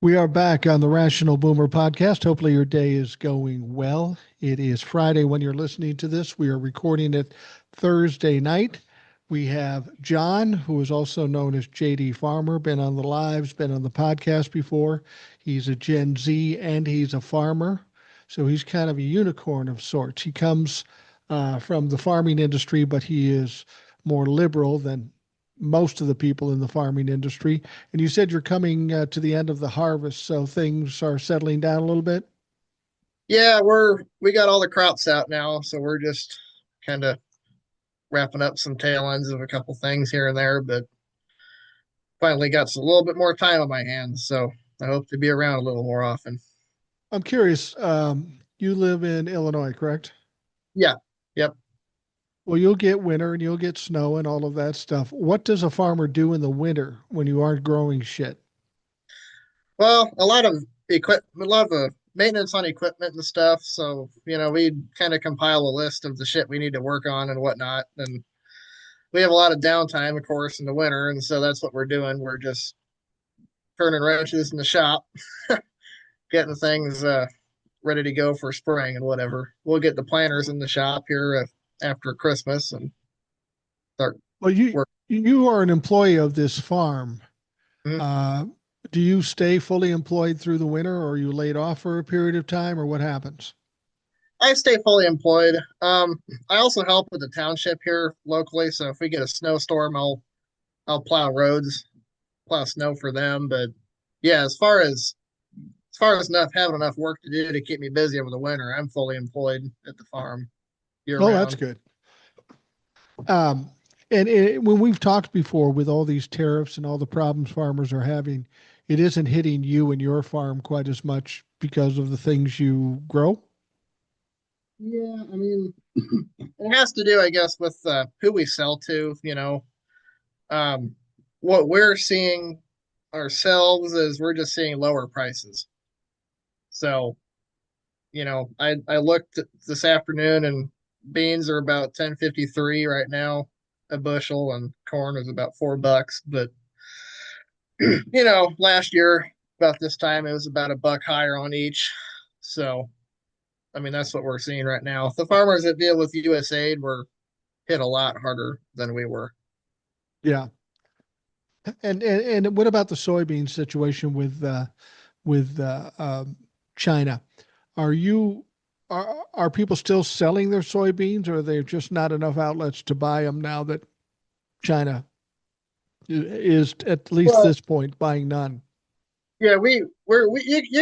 We are back on the Rational Boomer podcast. Hopefully, your day is going well. It is Friday when you're listening to this. We are recording it Thursday night. We have John, who is also known as JD Farmer, been on the lives, been on the podcast before. He's a Gen Z and he's a farmer. So he's kind of a unicorn of sorts. He comes from the farming industry, but he is more liberal than most of the people in the farming industry. And you said you're coming to the end of the harvest, so things are settling down a little bit. Yeah, we got all the crops out now, so we're just kind of wrapping up some tail ends of a couple things here and there, but finally got a little bit more time on my hands, so I hope to be around a little more often. I'm curious. You live in Illinois, correct? Yeah, yep. Well, you'll get winter and you'll get snow and all of that stuff. What does a farmer do in the winter when you aren't growing shit? Well, a lot of maintenance on equipment and stuff. So we kind of compile a list of the shit we need to work on and whatnot, and we have a lot of downtime, of course, in the winter, and so that's what we're doing. We're just turning wrenches in the shop, getting things ready to go for spring and whatever. We'll get the planters in the shop here after Christmas and start Well, you work. you are an employee of this farm. Mhm. Uh, do you stay fully employed through the winter, or are you laid off for a period of time, or what happens? I stay fully employed. I also help with the township here locally, so if we get a snowstorm, I'll plow roads, plow snow for them. But yeah, as far as enough having enough work to do to keep me busy over the winter, I'm fully employed at the farm year Oh, that's round. good. Um, and when we've talked before with all these tariffs and all the problems farmers are having, it isn't hitting you and your farm quite as much because of the things you grow. Yeah, I mean, it has to do, I guess, with who we sell to. Um, what we're seeing ourselves is we're just seeing lower prices. So, I looked this afternoon and beans are about 10.53 right now a bushel, and corn is about $4. But last year about this time it was about a buck higher on each. So, I mean, that's what we're seeing right now. The farmers that deal with USAID were hit a lot harder than we were. Yeah. And what about the soybean situation with China? Are you are people still selling their soybeans, or are there just not enough outlets to buy them now that China is at least Well, this point buying none? yeah, you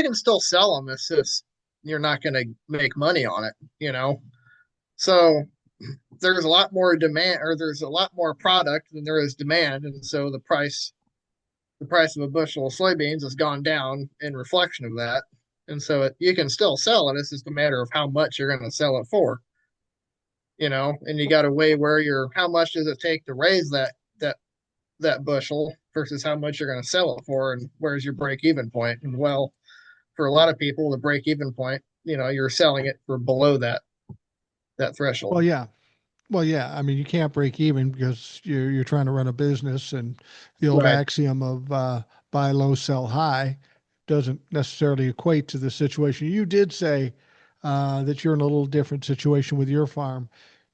can still sell them. It's just you're not going to make money on it, you know. So there's a lot more demand, or there's a lot more product than there is demand, and so the price of a bushel of soybeans has gone down in reflection of that. And so you can still sell it. It's just a matter of how much you're going to sell it for, and you got to weigh where you're, how much does it take to raise that bushel versus how much you're going to sell it for, and where's your break even point. And well, for a lot of people, the break even point, you're selling it for below that Well, threshold. yeah. Well, yeah. I mean, you can't break even because you're trying to run a business, and the old Right. axiom of buy low, sell high doesn't necessarily equate to the situation. You did say that you're in a little different situation with your farm,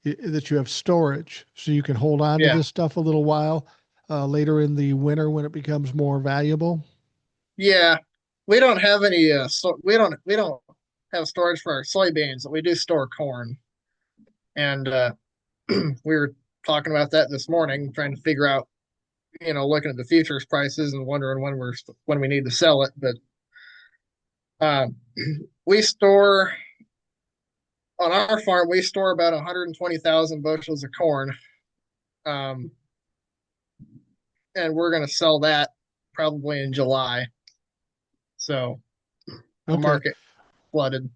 that you have storage, so you can hold on to Yeah. this stuff a little while later in the winter when it becomes more valuable. Yeah. We don't have any we don't have storage for our soybeans, but we do store corn. And we were talking about that this morning, trying to figure out, looking at the futures prices and wondering when we need to sell it. But uh, we store on our farm, we store about 120,000 bushels of corn, um, and we're going to sell that probably in July. So the Okay. market flooded.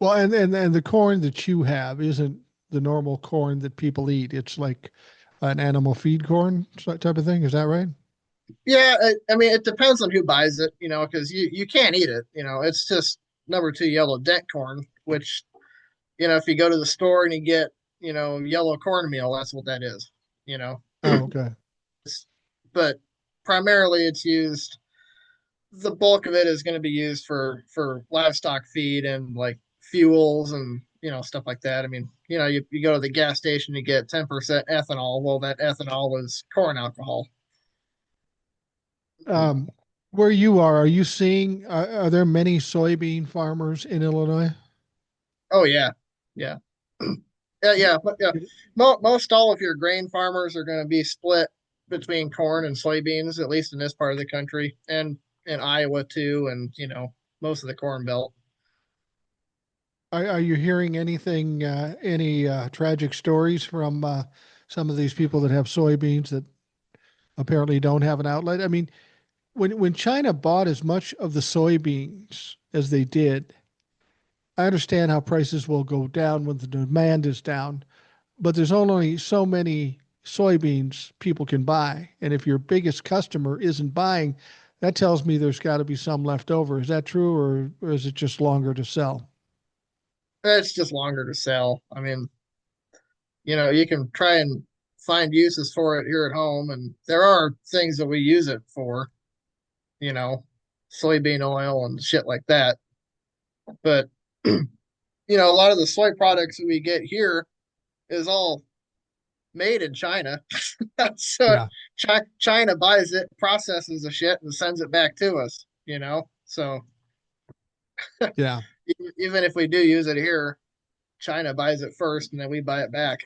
Well, and the corn that you have isn't the normal corn that people eat. It's like an animal feed corn type of thing. Is that right? Yeah, I mean, it depends on who buys it, because you can't eat it. It's just number two yellow dent corn, which, if you go to the store and you get, yellow cornmeal, that's what that is, you know. Oh, okay. But primarily it's used the bulk of it is going to be used for livestock feed and like fuels and stuff like that. I mean, you go to the gas station, you get 10% ethanol. Well, that ethanol is corn alcohol. Um, where you are you seeing, are there many soybean farmers in Illinois? Oh yeah, yeah, yeah. But yeah, most all of your grain farmers are going to be split between corn and soybeans, at least in this part of the country, and in Iowa too, and most of the corn belt. Are you hearing anything, any tragic stories from some of these people that have soybeans that apparently don't have an outlet? I mean, when China bought as much of the soybeans as they did, I understand how prices will go down when the demand is down, but there's only so many soybeans people can buy. And if your biggest customer isn't buying, that tells me there's got to be some left over. Is that true, or is it just longer to sell? It's just longer to sell. I mean, you can try and find uses for it here at home, and there are things that we use it for, you know, soybean oil and shit like that. But a lot of the soy products that we get here is all made in China. So Yeah. China buys it, processes the shit, and sends it back to us. So Yeah. even if we do use it here, China buys it first, and then we buy it back.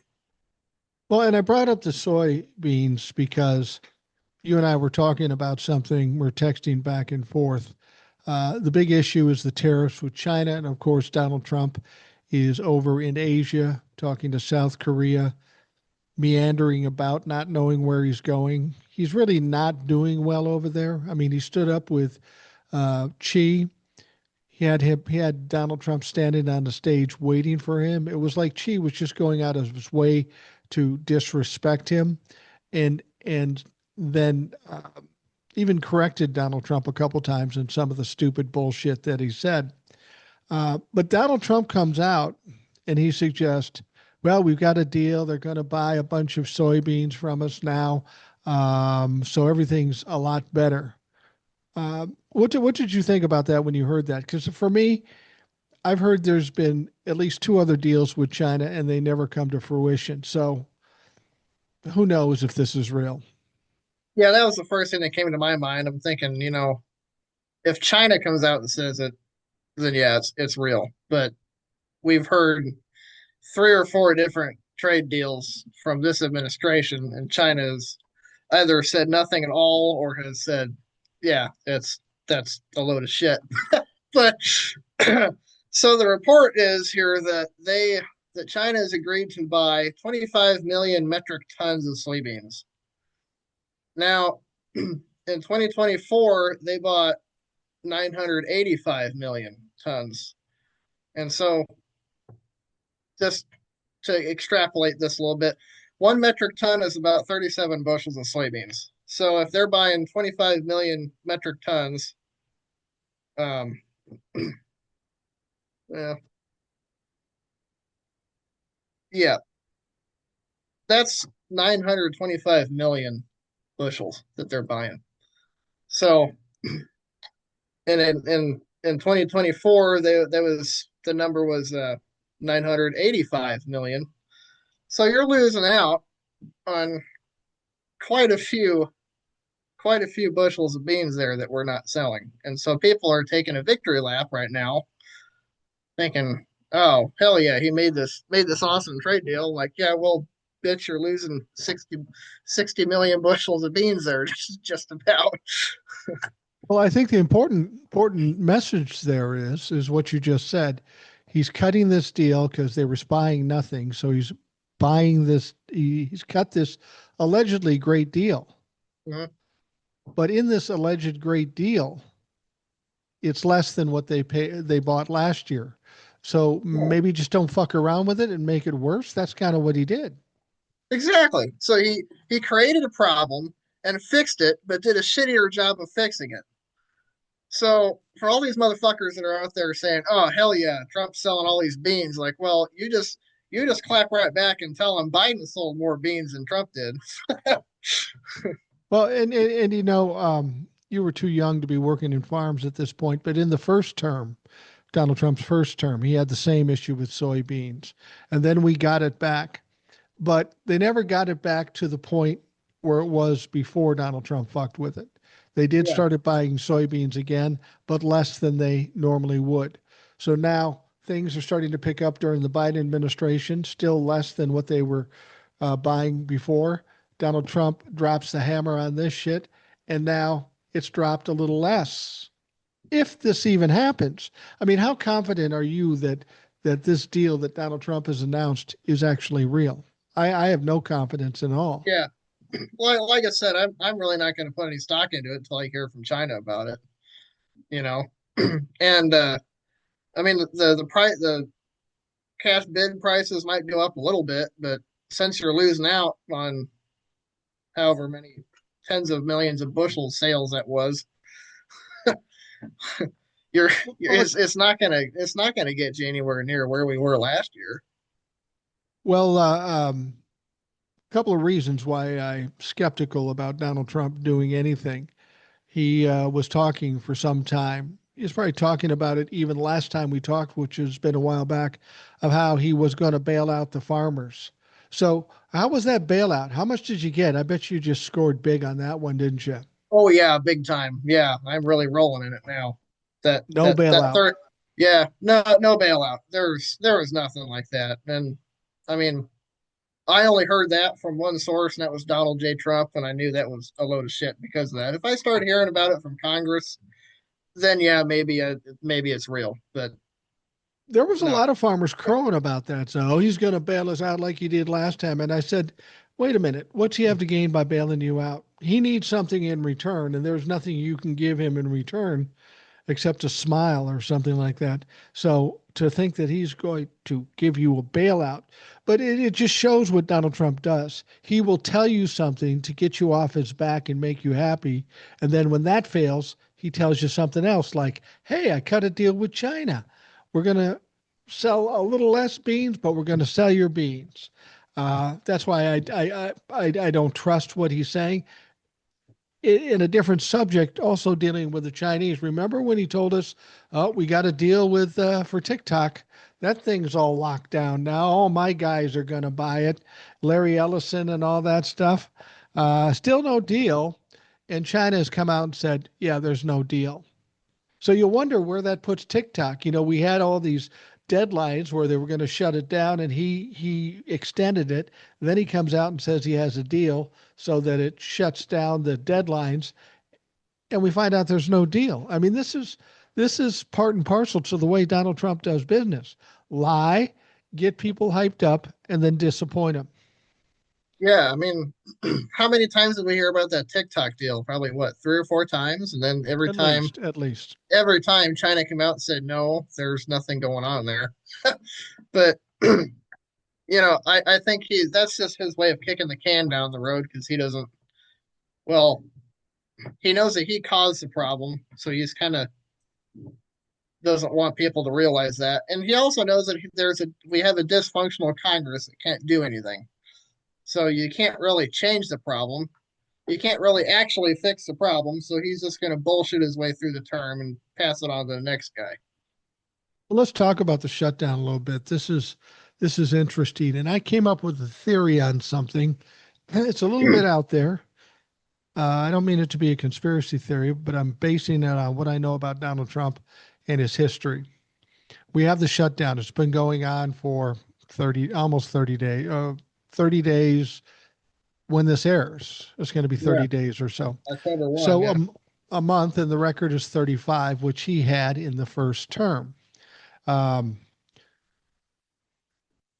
Well, and I brought up the soybeans because you and I were talking about something. We're texting back and forth. The big issue is the tariffs with China. And of course, Donald Trump is over in Asia talking to South Korea, meandering about, not knowing where he's going. He's really not doing well over there. I mean, he stood up with Xi. He had Donald Trump standing on the stage waiting for him. It was like Xi was just going out of his way to disrespect him, and then even corrected Donald Trump a couple times in some of the stupid bullshit that he said. But Donald Trump comes out and he suggests, well, we've got a deal. They're going to buy a bunch of soybeans from us now. So everything's a lot better. What did you think about that when you heard that? Because for me, I've heard there's been at least two other deals with China and they never come to fruition. So who knows if this is real? Yeah, that was the first thing that came to my mind. I'm thinking, if China comes out and says it, then yeah, it's real. But we've heard three or four different trade deals from this administration, and China has either said nothing at all or has said, yeah, that's a load of shit. But so the report is here that China has agreed to buy 25 million metric tons of soybeans. Now, in 2024, they bought 985 million tons. And so, just to extrapolate this a little bit, 1 metric ton is about 37 bushels of soybeans. So, if they're buying 25 million metric tons, um, yeah, yeah, that's 925 million bushels that they're buying. So, and in 2024, the number was 985 million. So you're losing out on quite a few quite a few bushels of beans there that we're not selling. And so people are taking a victory lap right now, thinking, "Oh, hell yeah, he made this awesome trade deal." Like, yeah, well, bitch, you're losing 60 million bushels of beans there just about. Well, I think the important message there is what you just said. He's cutting this deal because they were spying nothing. So he's buying this. He's cut this allegedly great deal. Mhm. But in this alleged great deal, it's less than what they bought last year. So maybe just don't fuck around with it and make it worse. That's kind of what he did. Exactly. So he created a problem and fixed it, but did a shittier job of fixing it. So for all these motherfuckers that are out there saying, "Oh hell yeah, Trump's selling all these beans," like, well, you just clap right back and tell them Biden sold more beans than Trump did. Well, and you were too young to be working in farms at this point, but in the first term, Donald Trump's first term, he had the same issue with soybeans. And then we got it back. But they never got it back to the point where it was before Donald Trump fucked with it. They did Yeah, started buying soybeans again, but less than they normally would. So now things are starting to pick up during the Biden administration, still less than what they were buying before. Donald Trump drops the hammer on this shit, and now it's dropped a little less. If this even happens, I mean, how confident are you that this deal that Donald Trump has announced is actually real? I have no confidence at all. yeah. Like I said, I'm really not going to put any stock into it until I hear from China about it. You know, and I mean the cash bid prices might go up a little bit, but since you're losing out on however many tens of millions of bushels sales that was, you're Well, it's not gonna get you anywhere near where we were last year. well, a couple of reasons why I'm skeptical about Donald Trump doing anything. He was talking for some time. He was probably talking about it even last time we talked, which has been a while back, of how he was going to bail out the farmers. So, how was that bailout? How much did you get? I bet you just scored big on that one, didn't you? Oh yeah, big time. Yeah, I'm really rolling in it now. No That bailout. third, yeah, no bailout. There was nothing like that. And I mean, I only heard that from one source, and that was Donald J. Trump, and I knew that was a load of shit because of that. If I start hearing about it from Congress, then yeah, maybe it's real. But There was a no, lot of farmers crowing about that. So, oh, he's going to bail us out like he did last time. And I said, wait a minute, what's he have to gain by bailing you out? He needs something in return, and there's nothing you can give him in return except a smile or something like that. So to think that he's going to give you a bailout, but it just shows what Donald Trump does. He will tell you something to get you off his back and make you happy. And then when that fails, he tells you something else like, hey, I cut a deal with China. We're going to sell a little less beans, but we're going to sell your beans. That's why I don't trust what he's saying in a different subject, also dealing with the Chinese. Remember when he told us, "Oh, we got a deal with for TikTok. That thing's all locked down now. All my guys are going to buy it. Larry Ellison and all that stuff. Still no deal." And China has come out and said, "Yeah, there's no deal." So you wonder where that puts TikTok. You know, we had all these deadlines where they were going to shut it down, and he extended it. Then he comes out and says he has a deal so that it shuts down the deadlines, and we find out there's no deal. I mean, this is part and parcel to the way Donald Trump does business: lie, get people hyped up, and then disappoint them. yeah, I mean, how many times did we hear about that TikTok deal? Probably what, three or four times, and then At least. every time China came out and said no, there's nothing going on there. But I think that's just his way of kicking the can down the road because he doesn't. Well, he knows that he caused the problem, so he's kind of doesn't want people to realize that, and he also knows that we have a dysfunctional Congress that can't do anything. So you can't really change the problem. You can't really actually fix the problem. So he's just going to bullshit his way through the term and pass it on to the next guy. Well, let's talk about the shutdown a little bit. This is interesting, and I came up with a theory on something. It's a little bit out there. I don't mean it to be a conspiracy theory, but I'm basing it on what I know about Donald Trump and his history. We have the shutdown. It's been going on for 30, almost 30 days, 30 days when this airs. It's going to be Yeah, 30 days or so. October 1. So Yeah. a month, and the record is 35, which he had in the first term. Um,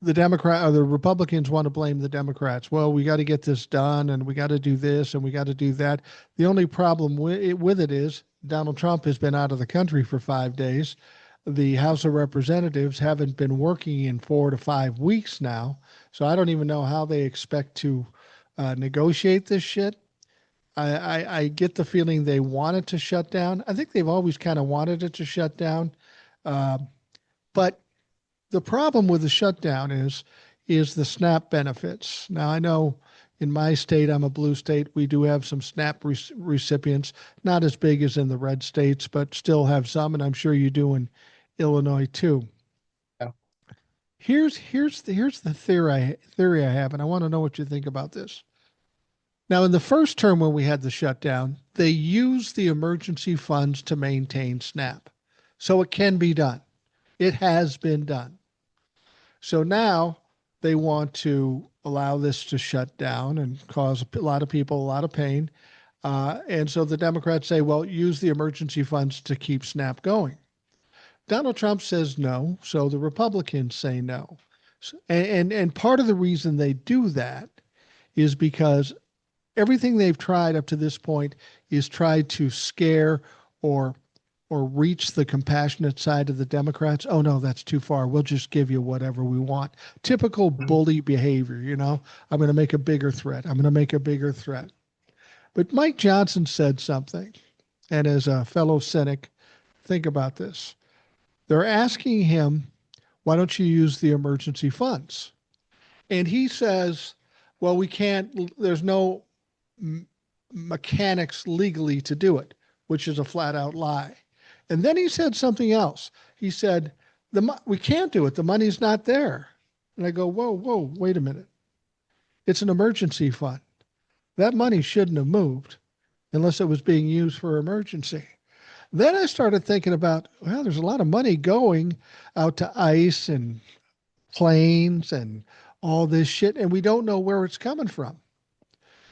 the Republicans want to blame the Democrats. Well, we got to get this done, and we got to do this, and we got to do that. The only problem with it is Donald Trump has been out of the country for 5 days. The House of Representatives haven't been working in 4 to 5 weeks now, so I don't even know how they expect to negotiate this shit. I get the feeling they want it to shut down. I think they've always kind of wanted it to shut down, uh, but the problem with the shutdown is the SNAP benefits. Now I know In my state, I'm a blue state. We do have some SNAP recipients, not as big as in the red states, but still have some, and I'm sure you do in Illinois too. Yeah. Here's the theory I have, and I want to know what you think about this. Now, in the first term when we had the shutdown, they used the emergency funds to maintain SNAP. So it can be done. It has been done. So now they want to allow this to shut down and cause a lot of people a lot of pain. And so the Democrats say, well, use the emergency funds to keep SNAP going. Donald Trump says no. So the Republicans say no. And part of the reason they do that is because everything they've tried up to this point is tried to scare or reach the compassionate side of the Democrats. Oh no, that's too far. We'll just give you whatever we want. Typical Mhm. bully behavior, you know. I'm going to make a bigger threat. I'm going to make a bigger threat. But Mike Johnson said something, and as a fellow cynic, think about this. They're asking him, "Why don't you use the emergency funds?" And he says, "Well, we can't. There's no mechanics legally to do it," which is a flat out lie. And then he said something else. He said, we can't do it. The money's not there. And I go, whoa, whoa, wait a minute. It's an emergency fund. That money shouldn't have moved unless it was being used for emergency. Then I started thinking about, well, there's a lot of money going out to ICE and planes and all this shit, and we don't know where it's coming from.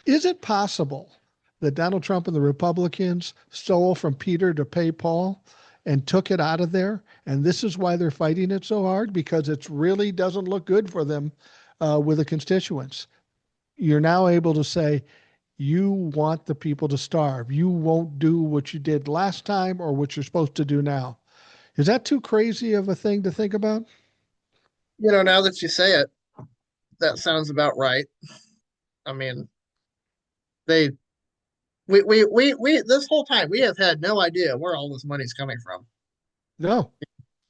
Is it possible that Donald Trump and the Republicans stole from Peter to pay Paul and took it out of there? And this is why they're fighting it so hard, because it really doesn't look good for them with the constituents. You're now able to say, you want the people to starve. You won't do what you did last time or what you're supposed to do now. Is that too crazy of a thing to think about? Now that you say it, that sounds about right. I mean, they we this whole time we have had no idea where all this money's coming from. No.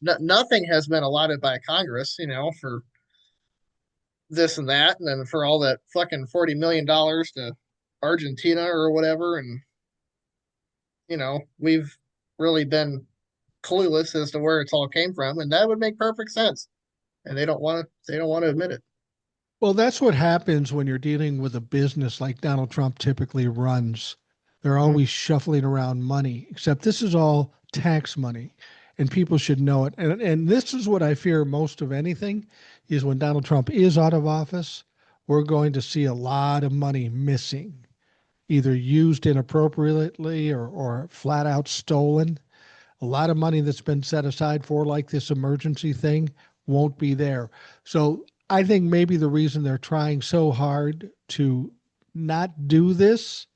Nothing has been allotted by Congress, for this and that, and then for all that fucking $40 million to Argentina or whatever, and we've really been clueless as to where it's all came from, and that would make perfect sense. And they don't want to admit it. Well, that's what happens when you're dealing with a business like Donald Trump typically runs. They're Mm-hmm. always shuffling around money, except this is all tax money, and people should know it. And this is what I fear most of anything is when Donald Trump is out of office, we're going to see a lot of money missing, either used inappropriately or flat out stolen. A lot of money that's been set aside for like this emergency thing won't be there. So I think maybe the reason they're trying so hard to not do this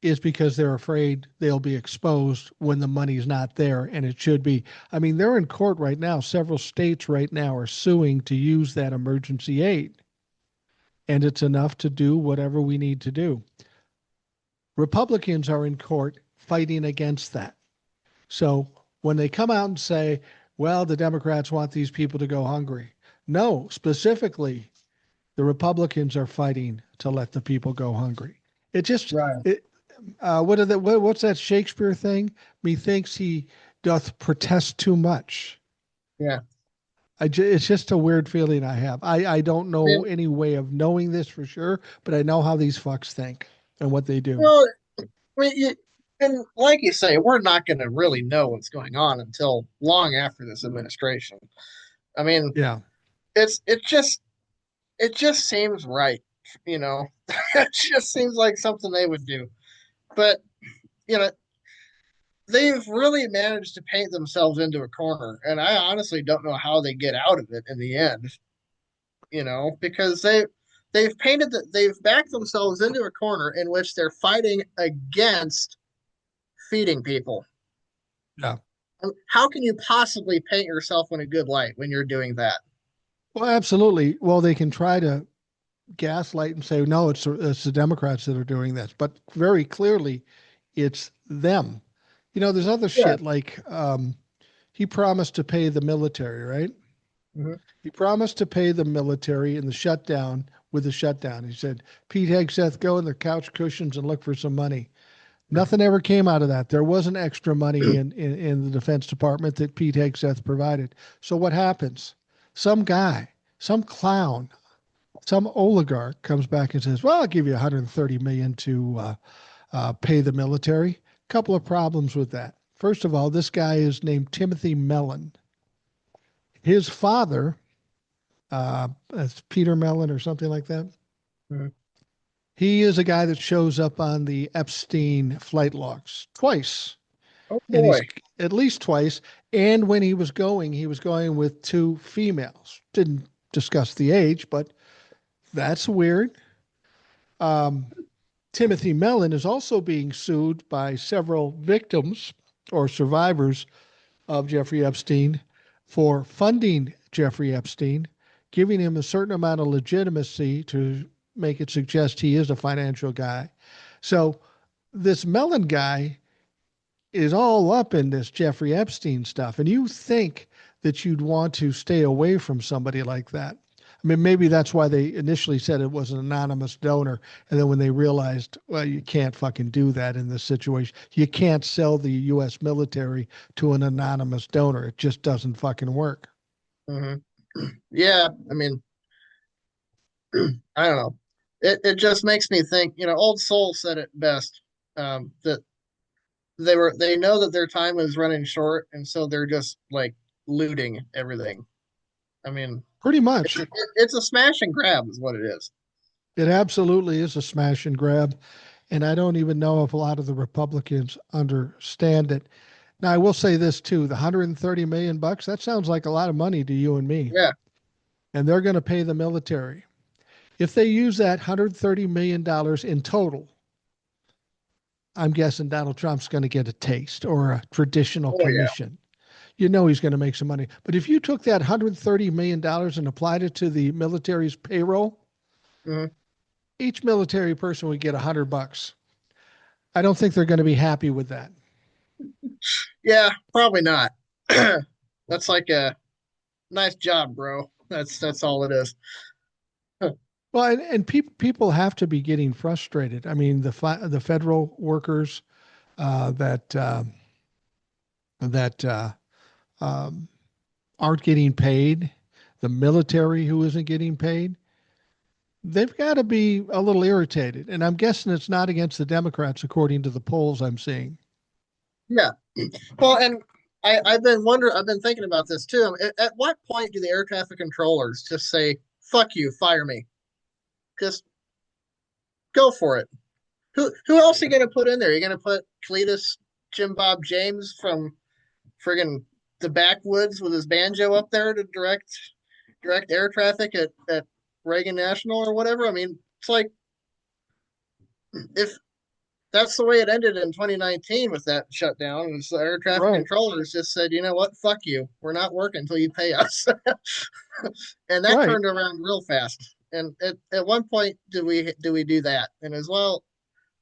is because they're afraid they'll be exposed when the money's not there and it should be. I mean, they're in court right now. Several states right now are suing to use that emergency aid, and it's enough to do whatever we need to do. Republicans are in court fighting against that. So when they come out and say, well, the Democrats want these people to go hungry. No, specifically, the Republicans are fighting to let the people go hungry. It just, Right. what's that Shakespeare thing? Methinks he doth protest too much. Yeah. It's just a weird feeling I have. I don't I know mean, any way of knowing this for sure, but I know how these fucks think and what they do. well, I mean, and like you say, we're not going to really know what's going on until long after this administration. I mean, Yeah. it's it just seems right, you know. It just seems like something they would do. But you know, they've really managed to paint themselves into a corner, and I honestly don't know how they get out of it in the end. Because they've backed themselves into a corner in which they're fighting against feeding people. Yeah. How can you possibly paint yourself in a good light when you're doing that? Well, absolutely. Well, they can try to gaslight and say, no, it's the Democrats that are doing this. But very clearly, it's them. There's other Yeah. shit like he promised to pay the military, right? Mm-hmm. He promised to pay the military in the shutdown with the shutdown. He said, Pete Hegseth, go in the couch cushions and look for some money. Nothing ever came out of that. There wasn't extra money in the Defense Department that Pete Hegseth provided. So what happens? Some guy, some clown, some oligarch comes back and says, well, I'll give you 130 million to pay the military. Couple of problems with that. First of all, this guy is named Timothy Mellon. His father, Peter Mellon or something like that. Mm-hmm. He is a guy that shows up on the Epstein flight logs twice, Oh and he's boy. at least twice. And when he was going with two females. Didn't discuss the age, but that's weird. Um, Timothy Mellon is also being sued by several victims or survivors of Jeffrey Epstein for funding Jeffrey Epstein, giving him a certain amount of legitimacy to make it suggest he is a financial guy. So this Mellon guy is all up in this Jeffrey Epstein stuff. And you think that you'd want to stay away from somebody like that. I mean, maybe that's why they initially said it was an anonymous donor. And then when they realized, well, you can't fucking do that in this situation. You can't sell the U.S. military to an anonymous donor. It just doesn't fucking work. Mm-hmm. Yeah, I mean, I don't know. It just makes me think. Old Soul said it best. That they know that their time is running short, and so they're just like looting everything. I mean, Pretty it's much. it's a smash and grab, is what it is. It absolutely is a smash and grab. And I don't even know if a lot of the Republicans understand it. Now, I will say this too, the 130 million bucks, that sounds like a lot of money to you and me. Yeah. And they're going to pay the military. If they use that $130 million in total, I'm guessing Donald Trump's going to get a taste or a traditional Oh yeah. commission. You know he's going to make some money. But if you took that $130 million and applied it to the military's payroll, Mhm. each military person would get $100. I don't think they're going to be happy with that. Yeah, probably not. That's like a nice job, bro. That's all it is. Well, and people have to be getting frustrated. I mean, the federal workers that um, aren't getting paid, the military who isn't getting paid, they've got to be a little irritated. And I'm guessing it's not against the Democrats, according to the polls I'm seeing. Yeah. Well, and I've been thinking about this too. At what point do the air traffic controllers just say, "Fuck you, fire me"? Just go for it. Who else are you gonna put in there? You're gonna put Cletus Jim Bob James from friggin' the backwoods with his banjo up there to direct air traffic at Reagan National or whatever? I mean, it's like if that's the way it ended in 2019 with that shutdown. Was the air traffic Right, controllers just said, you know what, fuck you, we're not working until you pay us, and that right. turned around real fast. And at one point, do we do that? And as well,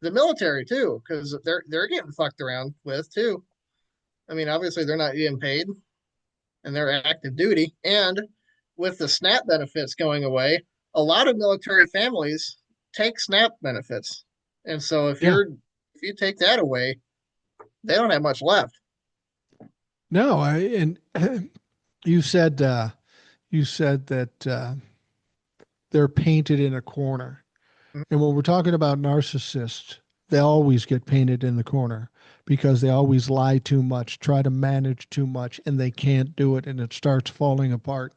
the military too, because they're getting fucked around with too. I mean, obviously they're not getting paid, and they're active duty, and with the SNAP benefits going away, a lot of military families take SNAP benefits, and so Yeah. if you take that away, they don't have much left. No, and you said that they're painted in a corner. And when we're talking about narcissists, they always get painted in the corner because they always lie too much, try to manage too much, and they can't do it, and it starts falling apart.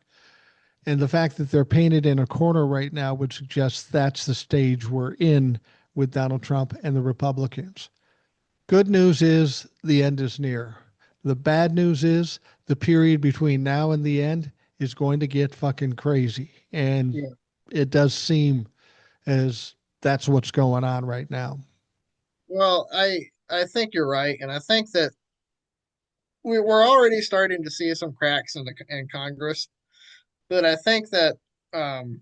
And the fact that they're painted in a corner right now would suggest that's the stage we're in with Donald Trump and the Republicans. Good news is the end is near. The bad news is the period between now and the end is going to get fucking crazy. And Yeah. it does seem as that's what's going on right now. Well, I think you're right, and I think that we're already starting to see some cracks in Congress. But I think that um,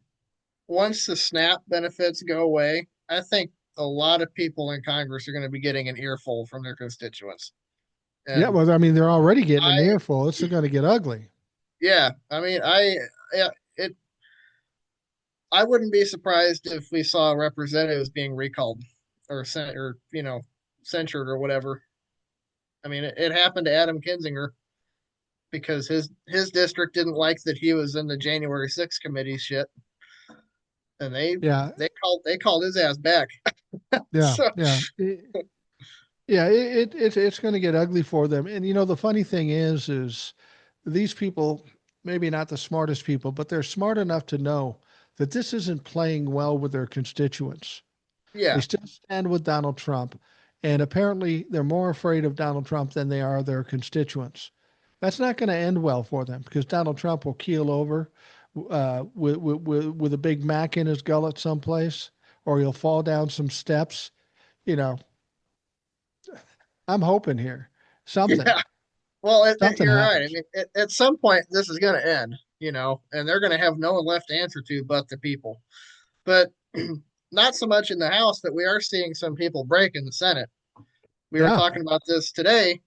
once the SNAP benefits go away, I think a lot of people in Congress are going to be getting an earful from their constituents. Yeah, And well, I mean, they're already getting an I, earful. It's going to get ugly. yeah, I mean, yeah, it I wouldn't be surprised if we saw representatives being recalled or sent or censured or whatever. I mean, it happened to Adam Kinzinger because his district didn't like that he was in the January 6th committee shit, and Yeah, they called his ass back. yeah, So yeah. Yeah, it's going to get ugly for them. And the funny thing is these people, maybe not the smartest people, but they're smart enough to know that this isn't playing well with their constituents. They yeah, still stand with Donald Trump, and apparently they're more afraid of Donald Trump than they are their constituents. That's not going to end well for them because Donald Trump will keel over with a Big Mac in his gullet someplace, or he'll fall down some steps. You know, I'm hoping here something, yeah. Well, something you're right. I happens. mean, at some point this is going to end, and they're going to have no one left to answer to but the people. But not so much in the House that we are seeing some people break in the Senate. We were Yeah, talking about this today.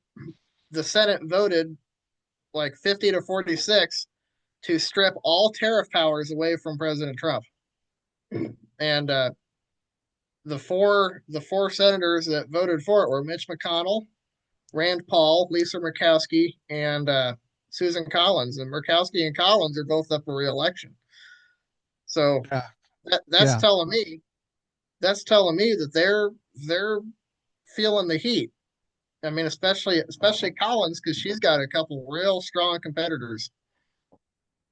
The Senate voted like 50 to 46 to strip all tariff powers away from President Trump. And the four senators that voted for it were Mitch McConnell, Rand Paul, Lisa Murkowski, and Susan Collins. And Murkowski and Collins are both up for reelection. So yeah, that's yeah. telling me that they're feeling the heat. I mean, especially Collins because she's got a couple real strong competitors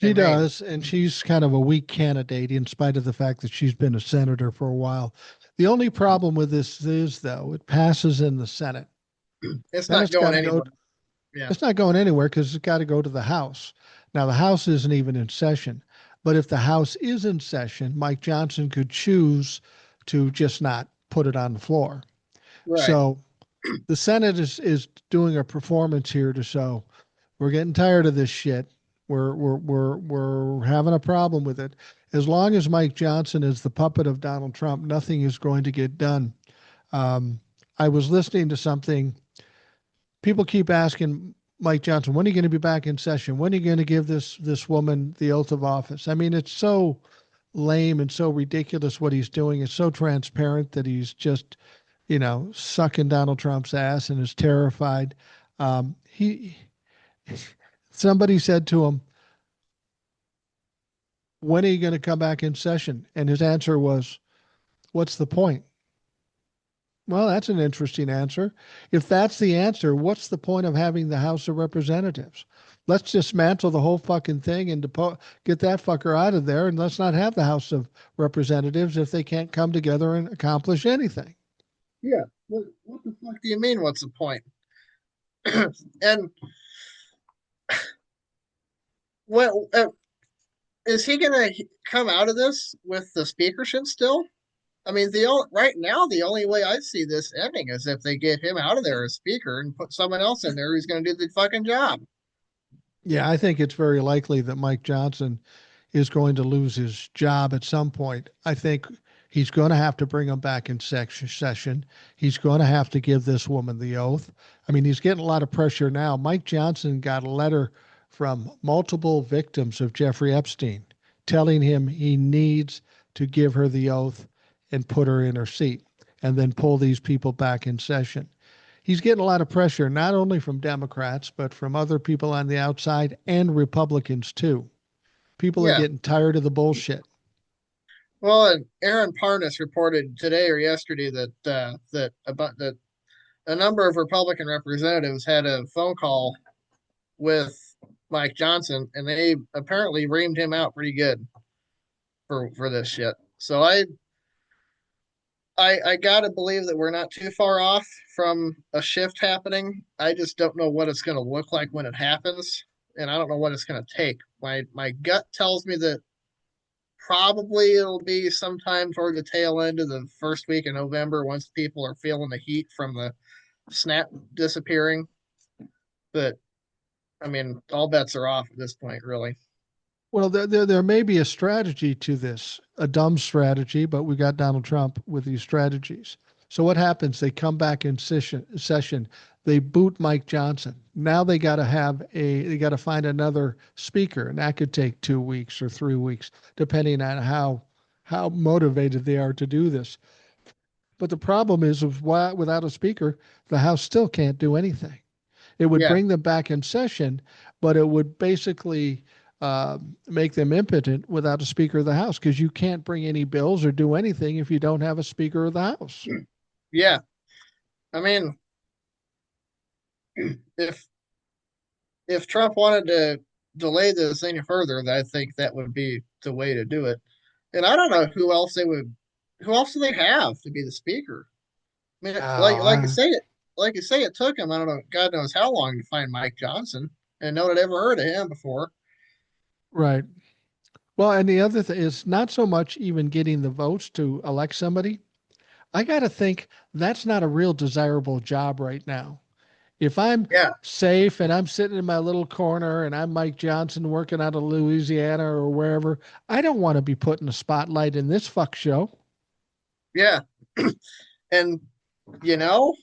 She in Maine. does, and she's kind of a weak candidate in spite of the fact that she's been a senator for a while. The only problem with this is, though, it passes in the Senate. It's Then not it's got going to go. anywhere. Yeah, It's not going anywhere because it's got to go to the House. Now, the House isn't even in session, but if the House is in session, Mike Johnson could choose to just not put it on the floor. right. So the Senate is doing a performance here to show we're getting tired of this shit. We're having a problem with it. As long as Mike Johnson is the puppet of Donald Trump, nothing is going to get done. Um, I was listening to something. People keep asking Mike Johnson, when are you going to be back in session? When are you going to give this woman the oath of office? I mean, it's so lame and so ridiculous what he's doing. It's so transparent that he's just, sucking Donald Trump's ass and is terrified. He somebody said to him, when are you going to come back in session? And his answer was, what's the point? Well, that's an interesting answer. If that's the answer, what's the point of having the House of Representatives? Let's dismantle the whole fucking thing and get that fucker out of there, and let's not have the House of Representatives if they can't come together and accomplish anything. Yeah. What the fuck do you mean? What's the point? And what is he going to come out of this with the speakership still? I mean, right now the only way I see this ending is if they get him out of there as speaker and put someone else in there who's going to do the fucking job. Yeah, I think it's very likely that Mike Johnson is going to lose his job at some point. I think he's going to have to bring him back in session. He's going to have to give this woman the oath. I mean, he's getting a lot of pressure now. Mike Johnson got a letter from multiple victims of Jeffrey Epstein telling him he needs to give her the oath and put her in her seat and then pull these people back in session. He's getting a lot of pressure, not only from Democrats, but from other people on the outside and Republicans too. People are Yeah. getting tired of the bullshit. Well, and Aaron Parnas reported today or yesterday that a number of Republican representatives had a phone call with Mike Johnson, and they apparently reamed him out pretty good for this shit. So I gotta believe that we're not too far off from a shift happening. I just don't know what it's gonna look like when it happens, and I don't know what it's gonna take. My gut tells me that probably it'll be sometime toward the tail end of the first week in November once people are feeling the heat from the snap disappearing. But I mean, all bets are off at this point, really. Well, there may be a strategy to this, a dumb strategy, but we got Donald Trump with these strategies. So what happens? They come back in session. They boot Mike Johnson. Now they got to find another speaker, and that could take 2 weeks or 3 weeks, depending on how how motivated they are to do this. But the problem is, without a speaker, the House still can't do anything. It would Yeah, bring them back in session, but it would basically make them impotent without a Speaker of the House because you can't bring any bills or do anything if you don't have a Speaker of the House. yeah. I mean, if if Trump wanted to delay this any further, I think that would be the way to do it. And I don't know who else do they have to be the speaker? I mean, Oh, like you say, it took him, I don't know, God knows how long to find Mike Johnson, and no one had ever heard of him before. right. Well, and the other thing is not so much even getting the votes to elect somebody. I got to think that's not a real desirable job right now. If I'm Yeah, safe and I'm sitting in my little corner and I'm Mike Johnson working out of Louisiana or wherever, I don't want to be put in the spotlight in this fuck show. yeah. And, you know,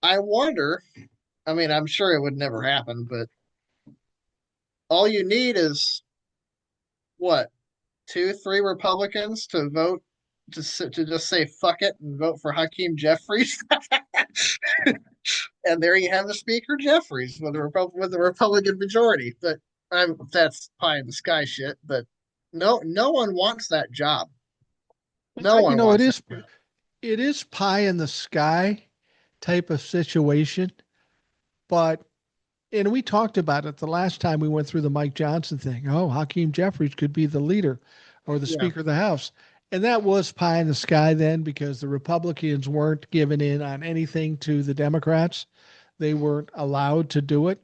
I wonder, I mean, I'm sure it would never happen, but all you need is what, two, three Republicans to vote to just say fuck it and vote for Hakeem Jeffries, and there you have the Speaker Jeffries with the Republican majority. But that's pie in the sky shit. But no one wants that job. No You one know, wants that job. it is pie in the sky type of situation, but and we talked about it the last time we went through the Mike Johnson thing. Oh, Hakeem Jeffries could be the leader or the Yeah, Speaker of the House. And that was pie in the sky then because the Republicans weren't giving in on anything to the Democrats. They weren't allowed to do it.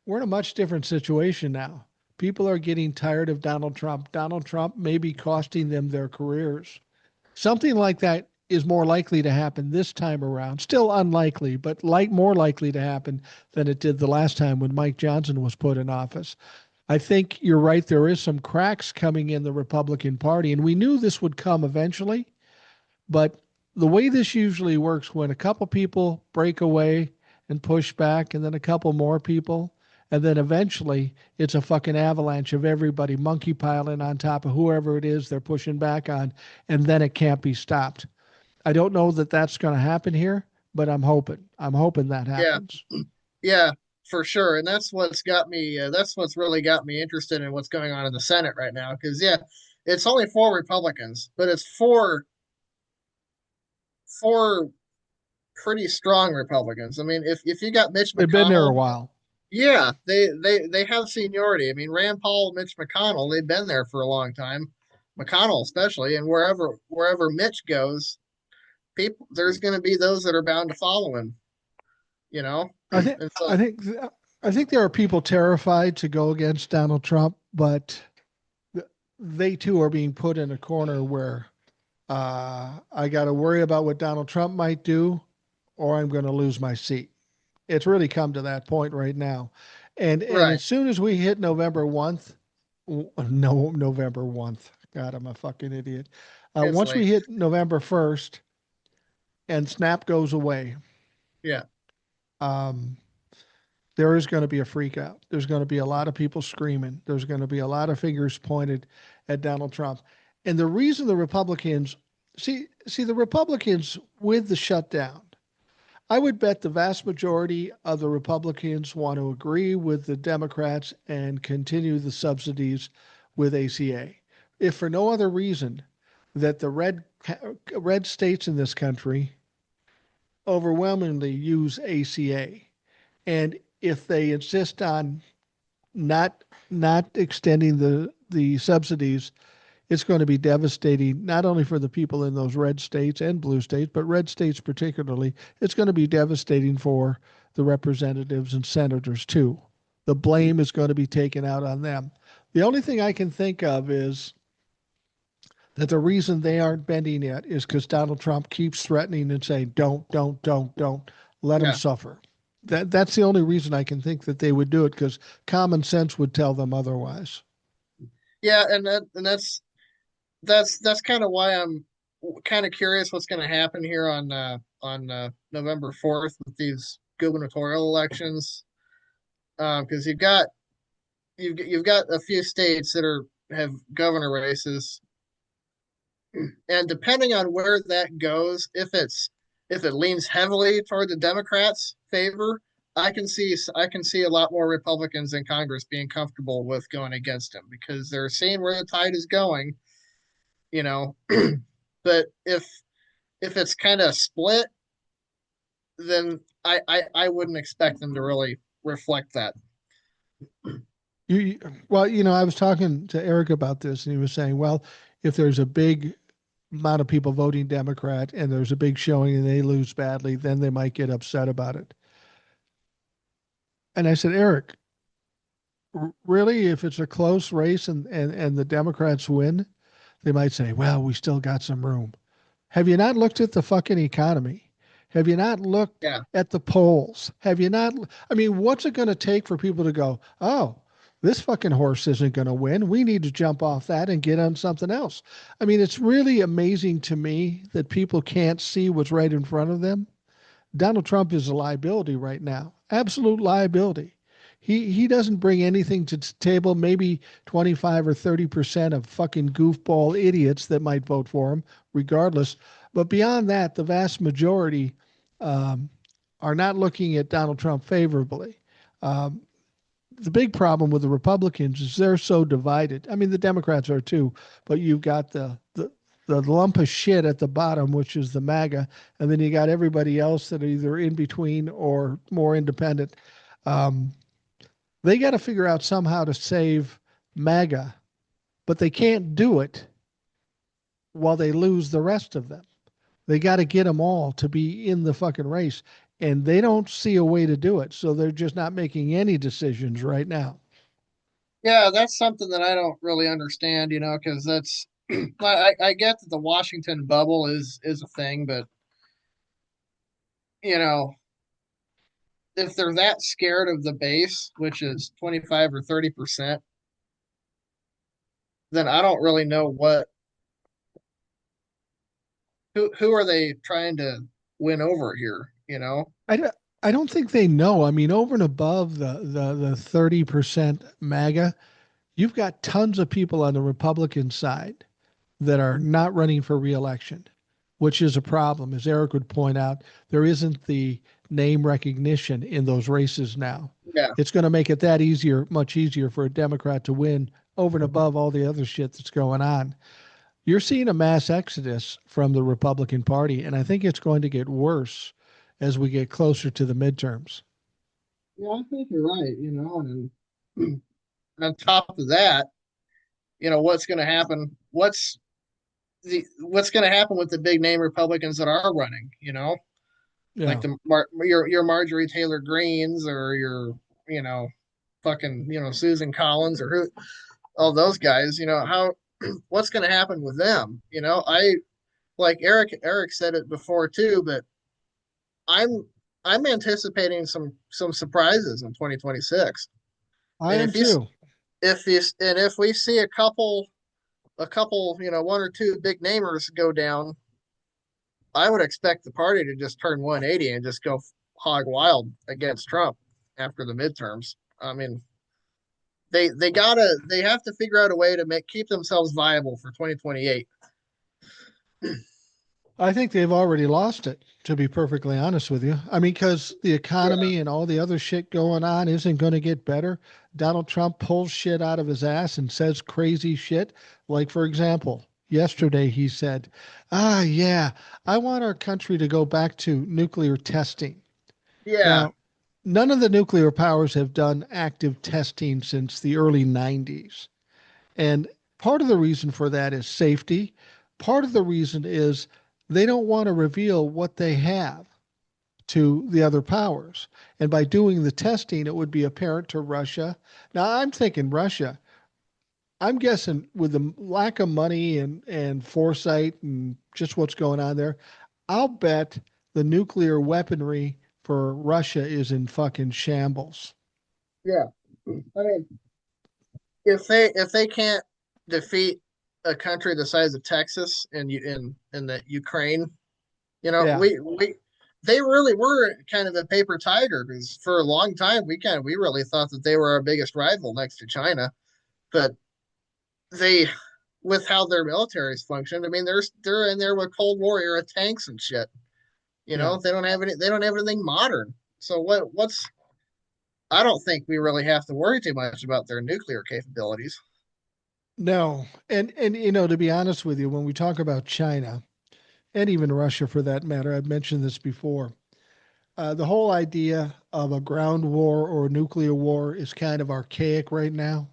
We're in a much different situation now. People are getting tired of Donald Trump. Donald Trump may be costing them their careers. Something like that is more likely to happen this time around. Still unlikely, but more likely to happen than it did the last time when Mike Johnson was put in office. I think you're right. There is some cracks coming in the Republican Party, and we knew this would come eventually. But the way this usually works, when a couple people break away and push back, and then a couple more people, and then eventually it's a fucking avalanche of everybody monkey piling on top of whoever it is they're pushing back on, and then it can't be stopped. I don't know that that's going to happen here, but I'm hoping. I'm hoping that yeah, happens. yeah, for sure. And that's what's got me. That's what's really got me interested in what's going on in the Senate right now. Because yeah, it's only four Republicans, but it's four pretty strong Republicans. I mean, if you got Mitch They've been there a McConnell, while. yeah, they have seniority. I mean, Rand Paul, Mitch McConnell, they've been there for a long time. McConnell especially, and wherever Mitch goes, people there's going to be those that are bound to follow him. You know, I think and so I think I think there are people terrified to go against Donald Trump, but they too are being put in a corner where I got to worry about what Donald Trump might do, or I'm going to lose my seat. It's really come to that point right now, and right, as soon as we hit November 1st, no November 1st. God, I'm a fucking idiot. it's Once we late. hit November 1st and Snap goes away, Yeah, um, there is going to be a freak out. There's going to be a lot of people screaming. There's going to be a lot of fingers pointed at Donald Trump. And the reason the Republicans see the Republicans with the shutdown, I would bet the vast majority of the Republicans want to agree with the Democrats and continue the subsidies with ACA. If for no other reason that the red states in this country overwhelmingly use ACA. And if they insist on not extending the subsidies, it's going to be devastating not only for the people in those red states and blue states, but red states particularly. It's going to be devastating for the representatives and senators too. The blame is going to be taken out on them. The only thing I can think of is that the reason they aren't bending yet is because Donald Trump keeps threatening and saying, don't, let them yeah, suffer. That's the only reason I can think that they would do it because common sense would tell them otherwise. yeah, and that's kind of why I'm kind of curious what's going to happen here on November 4th with these gubernatorial elections. Because you've got a few states that are have governor races, And depending on where that goes, if it leans heavily toward the Democrats' favor, I can see a lot more Republicans in Congress being comfortable with going against him because they're seeing where the tide is going, you know. But if it's kind of split, then I wouldn't expect them to really reflect that. Well, I was talking to Eric about this, and he was saying, well, if there's a big amount of people voting Democrat and there's a big showing and they lose badly, then they might get upset about it. And I said, Eric, really, if it's a close race and the Democrats win, they might say, well, we still got some room. Have you not looked at the fucking economy? Have you not looked Yeah, at the polls? Have you not? I mean, what's it going to take for people to go, oh, this fucking horse isn't going to win. We need to jump off that and get on something else. I mean, it's really amazing to me that people can't see what's right in front of them. Donald Trump is a liability right now, absolute liability. He doesn't bring anything to the table. Maybe 25 or 30% of fucking goofball idiots that might vote for him, regardless. But beyond that, the vast majority um, are not looking at Donald Trump favorably. Um, the big problem with the Republicans is they're so divided. I mean, the Democrats are too, but you've got the lump of shit at the bottom, which is the MAGA, and then you got everybody else that are either in between or more independent. Um, they got to figure out somehow to save MAGA, but they can't do it while they lose the rest of them. They got to get them all to be in the fucking race, and they don't see a way to do it. So they're just not making any decisions right now. yeah, that's something that I don't really understand, because that's I get that the Washington bubble is a thing, but you know, if they're that scared of the base, which is 25 or 30%, then I don't really know who are they trying to win over here? I, I don't think they know. I mean, over and above the 30% MAGA, you've got tons of people on the Republican side that are not running for reelection, which is a problem. As Eric would point out, there isn't the name recognition in those races now. Yeah. It's going to make it that easier, much easier for a Democrat to win over and above all the other shit that's going on. You're seeing a mass exodus from the Republican Party, and I think it's going to get worse as we get closer to the midterms. Yeah, I think you're right, and on top of that, what's going to happen? What's going to happen with the big name Republicans that are running? Like Yeah. your Marjorie Taylor Greens or your you know fucking Susan Collins or who all those guys. How what's going to happen with them? I like Eric said it before too, but I'm I'm anticipating some surprises in 2026. I And am too. if we see a couple, one or two big namers go down, I would expect the party to just turn 180 and just go hog wild against Trump after the midterms. I mean, they have to figure out a way to keep themselves viable for 2028. I think they've already lost it, to be perfectly honest with you. I mean, because the Yeah, economy and all the other shit going on isn't going to get better. Donald Trump pulls shit out of his ass and says crazy shit. Like, for example, yesterday he said, yeah, I want our country to go back to nuclear testing. yeah, Now, none of the nuclear powers have done active testing since the early 90s. And part of the reason for that is safety. Part of the reason is they don't want to reveal what they have to the other powers. And by doing the testing, it would be apparent to Russia. Now, I'm thinking Russia. I'm guessing with the lack of money and foresight and just what's going on there, I'll bet the nuclear weaponry for Russia is in fucking shambles. yeah. I mean, if they can't defeat a country the size of Texas in the Ukraine, Yeah. we they really were kind of a paper tiger because for a long time we really thought that they were our biggest rival next to China, but they with how their militaries function. I mean, they're in there with Cold War era tanks and shit. You Yeah. know, they don't have anything modern. So what's I don't think we really have to worry too much about their nuclear capabilities. No. And to be honest with you, when we talk about China and even Russia for that matter, I've mentioned this before. The whole idea of a ground war or a nuclear war is kind of archaic right now.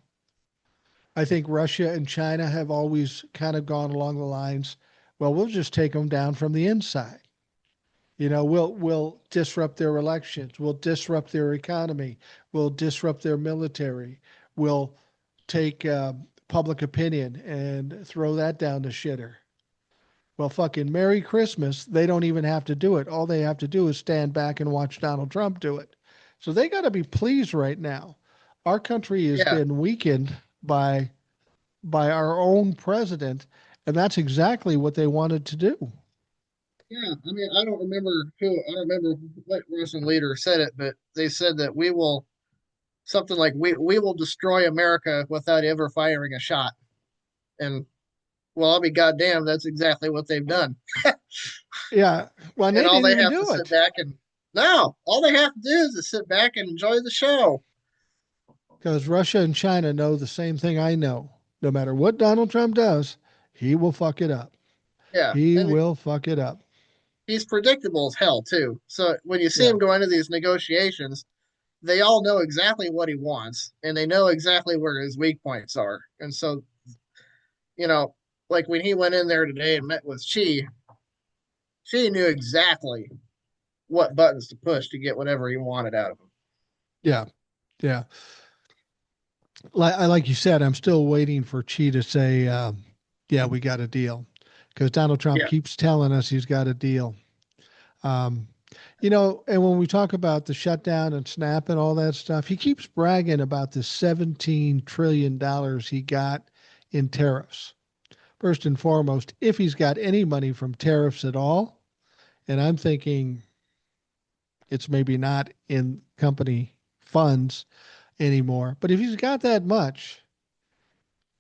I think Russia and China have always kind of gone along the lines, well, we'll just take them down from the inside. We'll disrupt their elections, we'll disrupt their economy, we'll disrupt their military, we'll take public opinion and throw that down the shitter. Well, fucking Merry Christmas. They don't even have to do it. All they have to do is stand back and watch Donald Trump do it. So they got to be pleased right now. Our country has Yeah, been weakened by our own president, and that's exactly what they wanted to do. yeah. I mean, I don't remember what Russian leader said it, but they said that we will something like we will destroy America without ever firing a shot. And well, I'll be goddamn, that's exactly what they've done. Yeah. Well, and And they all didn't they even have to do sit it back and no, all they have to do is to sit back and enjoy the show. because Russia and China know the same thing I know. No matter what Donald Trump does, he will fuck it up. Yeah, He and will fuck it up. he's predictable as hell too. So when you see Yeah. him go into these negotiations, they all know exactly what he wants and they know exactly where his weak points are. And so, you know, like when he went in there today and met with Xi knew exactly what buttons to push to get whatever he wanted out of him. Yeah. Yeah. Like you said, I'm still waiting for Chi to say, "Yeah, we got a deal," because Donald Trump Yeah. keeps telling us he's got a deal. Um, and when we talk about the shutdown and SNAP and all that stuff, he keeps bragging about the $17 trillion he got in tariffs. First and foremost, if he's got any money from tariffs at all, and I'm thinking it's maybe not in company funds anymore, but if he's got that much,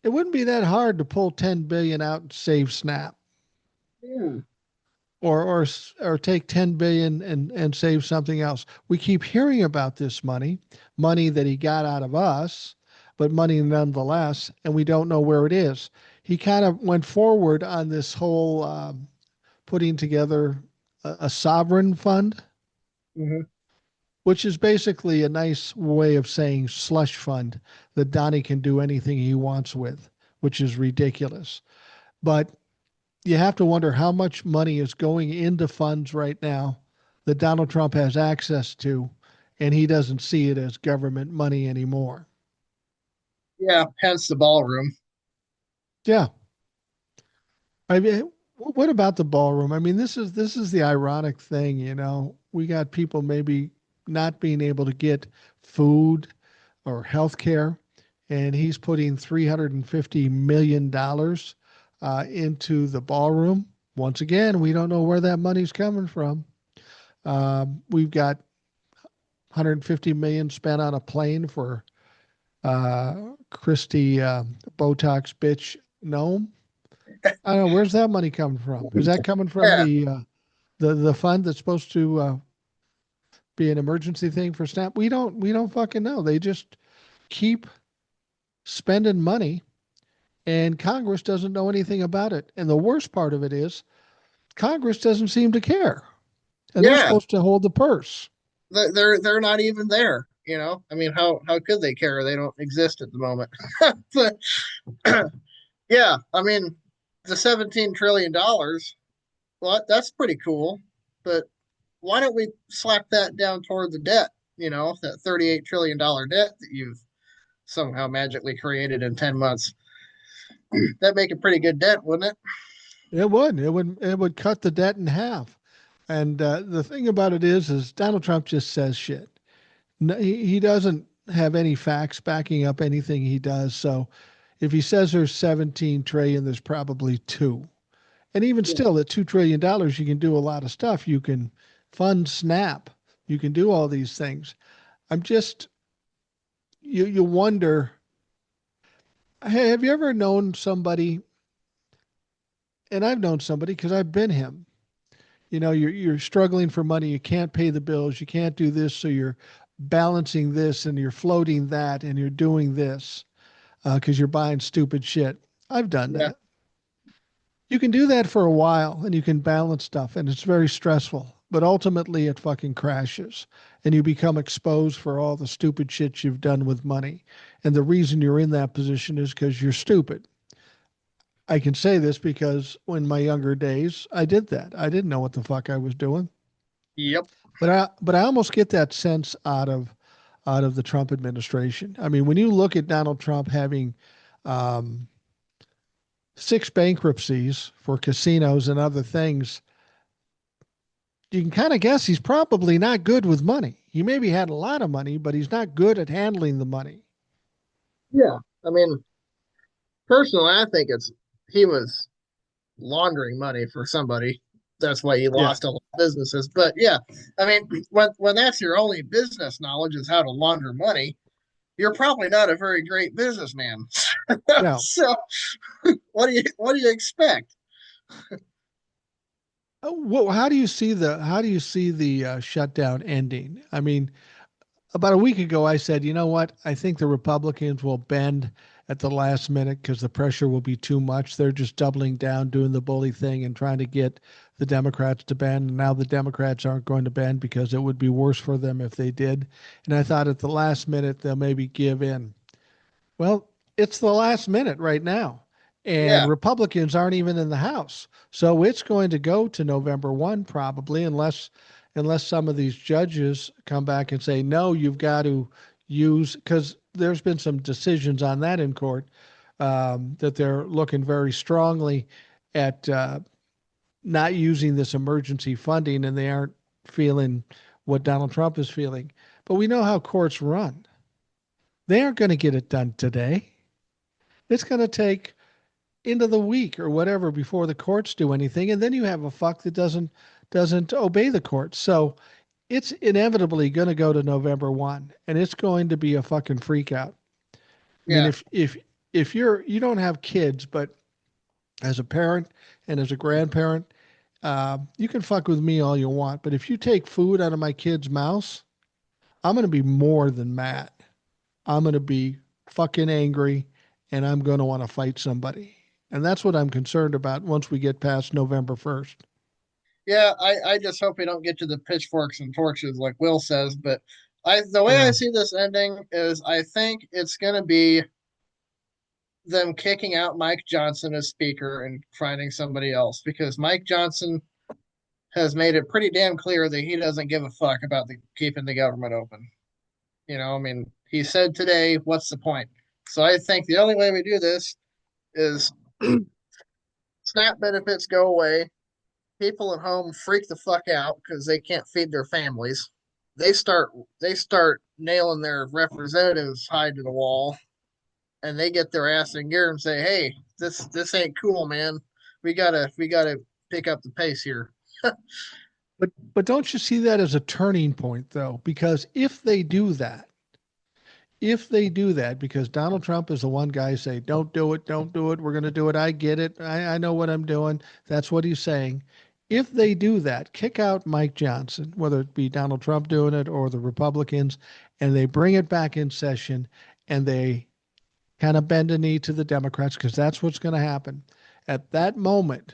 it wouldn't be that hard to pull 10 billion out and save Snap, Yeah. or take 10 billion and save something else. We keep hearing about this money that he got out of us, but money nonetheless, and we don't know where it is. He kind of went forward on this whole putting together a sovereign fund, Mm-hmm. which is basically a nice way of saying slush fund that Donnie can do anything he wants with, which is ridiculous. But you have to wonder how much money is going into funds right now that Donald Trump has access to, and he doesn't see it as government money anymore. Yeah. Hence the ballroom. Yeah. I mean, what about the ballroom? I mean, this is the ironic thing, We got people maybe not being able to get food or health care, and he's putting $350 million into the ballroom. Once again, we don't know where that money's coming from. We've got 150 million spent on a plane for Christy Botox bitch gnome. I don't know where's that money coming from. Is that coming from Yeah. the fund that's supposed to be an emergency thing for SNAP? We don't fucking know. They just keep spending money, and Congress doesn't know anything about it. And the worst part of it is Congress doesn't seem to care, and they're Yeah. supposed to hold the purse. They're not even there. You know, I mean, how could they care? They don't exist at the moment. But yeah, I mean, the $17 trillion. Well, that's pretty cool. But why don't we slap that down toward the debt? You know, that $38 trillion debt that you've somehow magically created in 10 months. That'd make a pretty good dent, wouldn't it? It would. It would cut the debt in half. And the thing about it is Donald Trump just says shit. No, he doesn't have any facts backing up anything he does. So if he says there's 17 trillion, there's probably two. And even Yeah. still, at $2 trillion, you can do a lot of stuff. You can fund SNAP. You can do all these things. I'm just you wonder. Hey, have you ever known somebody and I've known somebody because I've been him. You're struggling for money. You can't pay the bills. You can't do this, so you're balancing this and you're floating that and you're doing this because you're buying stupid shit. I've done Yeah. that. You can do that for a while and you can balance stuff, and it's very stressful. But ultimately, it fucking crashes, and you become exposed for all the stupid shit you've done with money. And the reason you're in that position is because you're stupid. I can say this because in my younger days, I did that. I didn't know what the fuck I was doing. Yep. But I almost get that sense out of the Trump administration. I mean, when you look at Donald Trump having um, six bankruptcies for casinos and other things, you can kind of guess he's probably not good with money. He maybe had a lot of money, but he's not good at handling the money. Yeah. I mean, personally, I think he was laundering money for somebody. That's why he Yeah. lost a lot of businesses. But yeah, I mean, when that's your only business knowledge is how to launder money, you're probably not a very great businessman. Now, So what do you expect? how do you see the shutdown ending? I mean, about a week ago, I said, you know what? I think the Republicans will bend at the last minute because the pressure will be too much. They're just doubling down, doing the bully thing, and trying to get the Democrats to bend. And now the Democrats aren't going to bend because it would be worse for them if they did. And I thought at the last minute, they'll maybe give in. Well, it's the last minute right now, and Yeah, Republicans aren't even in the House. So it's going to go to November 1 probably unless some of these judges come back and say no, you've got to use because there's been some decisions on that in court that they're looking very strongly at not using this emergency funding, and they aren't feeling what Donald Trump is feeling. But we know how courts run. They aren't going to get it done today. It's going to take into the week or whatever before the courts do anything, and then you have a fuck that doesn't obey the courts. So it's inevitably going to go to November 1, and it's going to be a fucking freak out. I mean, yeah, if you don't have kids, but as a parent and as a grandparent, you can fuck with me all you want, but if you take food out of my kid's mouth, I'm going to be more than mad. I'm going to be fucking angry, and I'm going to want to fight somebody. And that's what I'm concerned about once we get past November 1st. yeah. I just hope we don't get to the pitchforks and torches like Will says. But the way I Yeah. see this ending is I think it's gonna be them kicking out Mike Johnson as speaker and finding somebody else because Mike Johnson has made it pretty damn clear that he doesn't give a fuck about keeping the government open. I mean, he said today, "What's the point?" So I think the only way we do this is SNAP benefits go away. People at home freak the fuck out because they can't feed their families. They start they start nailing their representatives high to the wall, and they get their ass in gear and say, "Hey, this ain't cool, man. We gotta pick up the pace here." But don't you see that as a turning point though? Because if they do that, because Donald Trump is the one guy say, don't do it, we're going to do it. I get it. I know what I'm doing. That's what he's saying. If they do that, kick out Mike Johnson, whether it be Donald Trump doing it or the Republicans, and they bring it back in session and they kind of bend a knee to the Democrats, because that's what's going to happen. At that moment,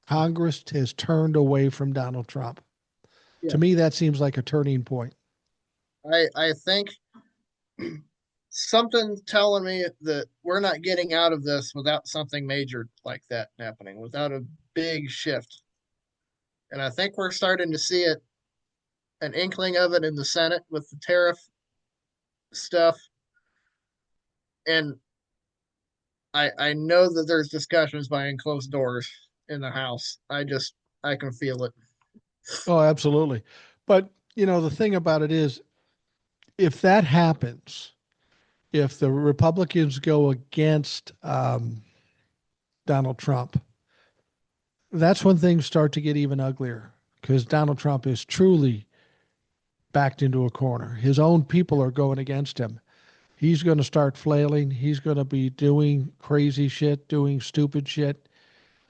Congress has turned away from Donald Trump. To Yeah, me, that seems like a turning point. I think something telling me that we're not getting out of this without something major like that happening, without a big shift. And I think we're starting to see an inkling of it in the Senate with the tariff stuff. And I know that there's discussions behind closed doors in the House. I can feel it. Oh, absolutely. But, the thing about it is, if that happens, if the Republicans go against Donald Trump, that's when things start to get even uglier because Donald Trump is truly backed into a corner. His own people are going against him. He's going to start flailing. He's going to be doing crazy shit, doing stupid shit.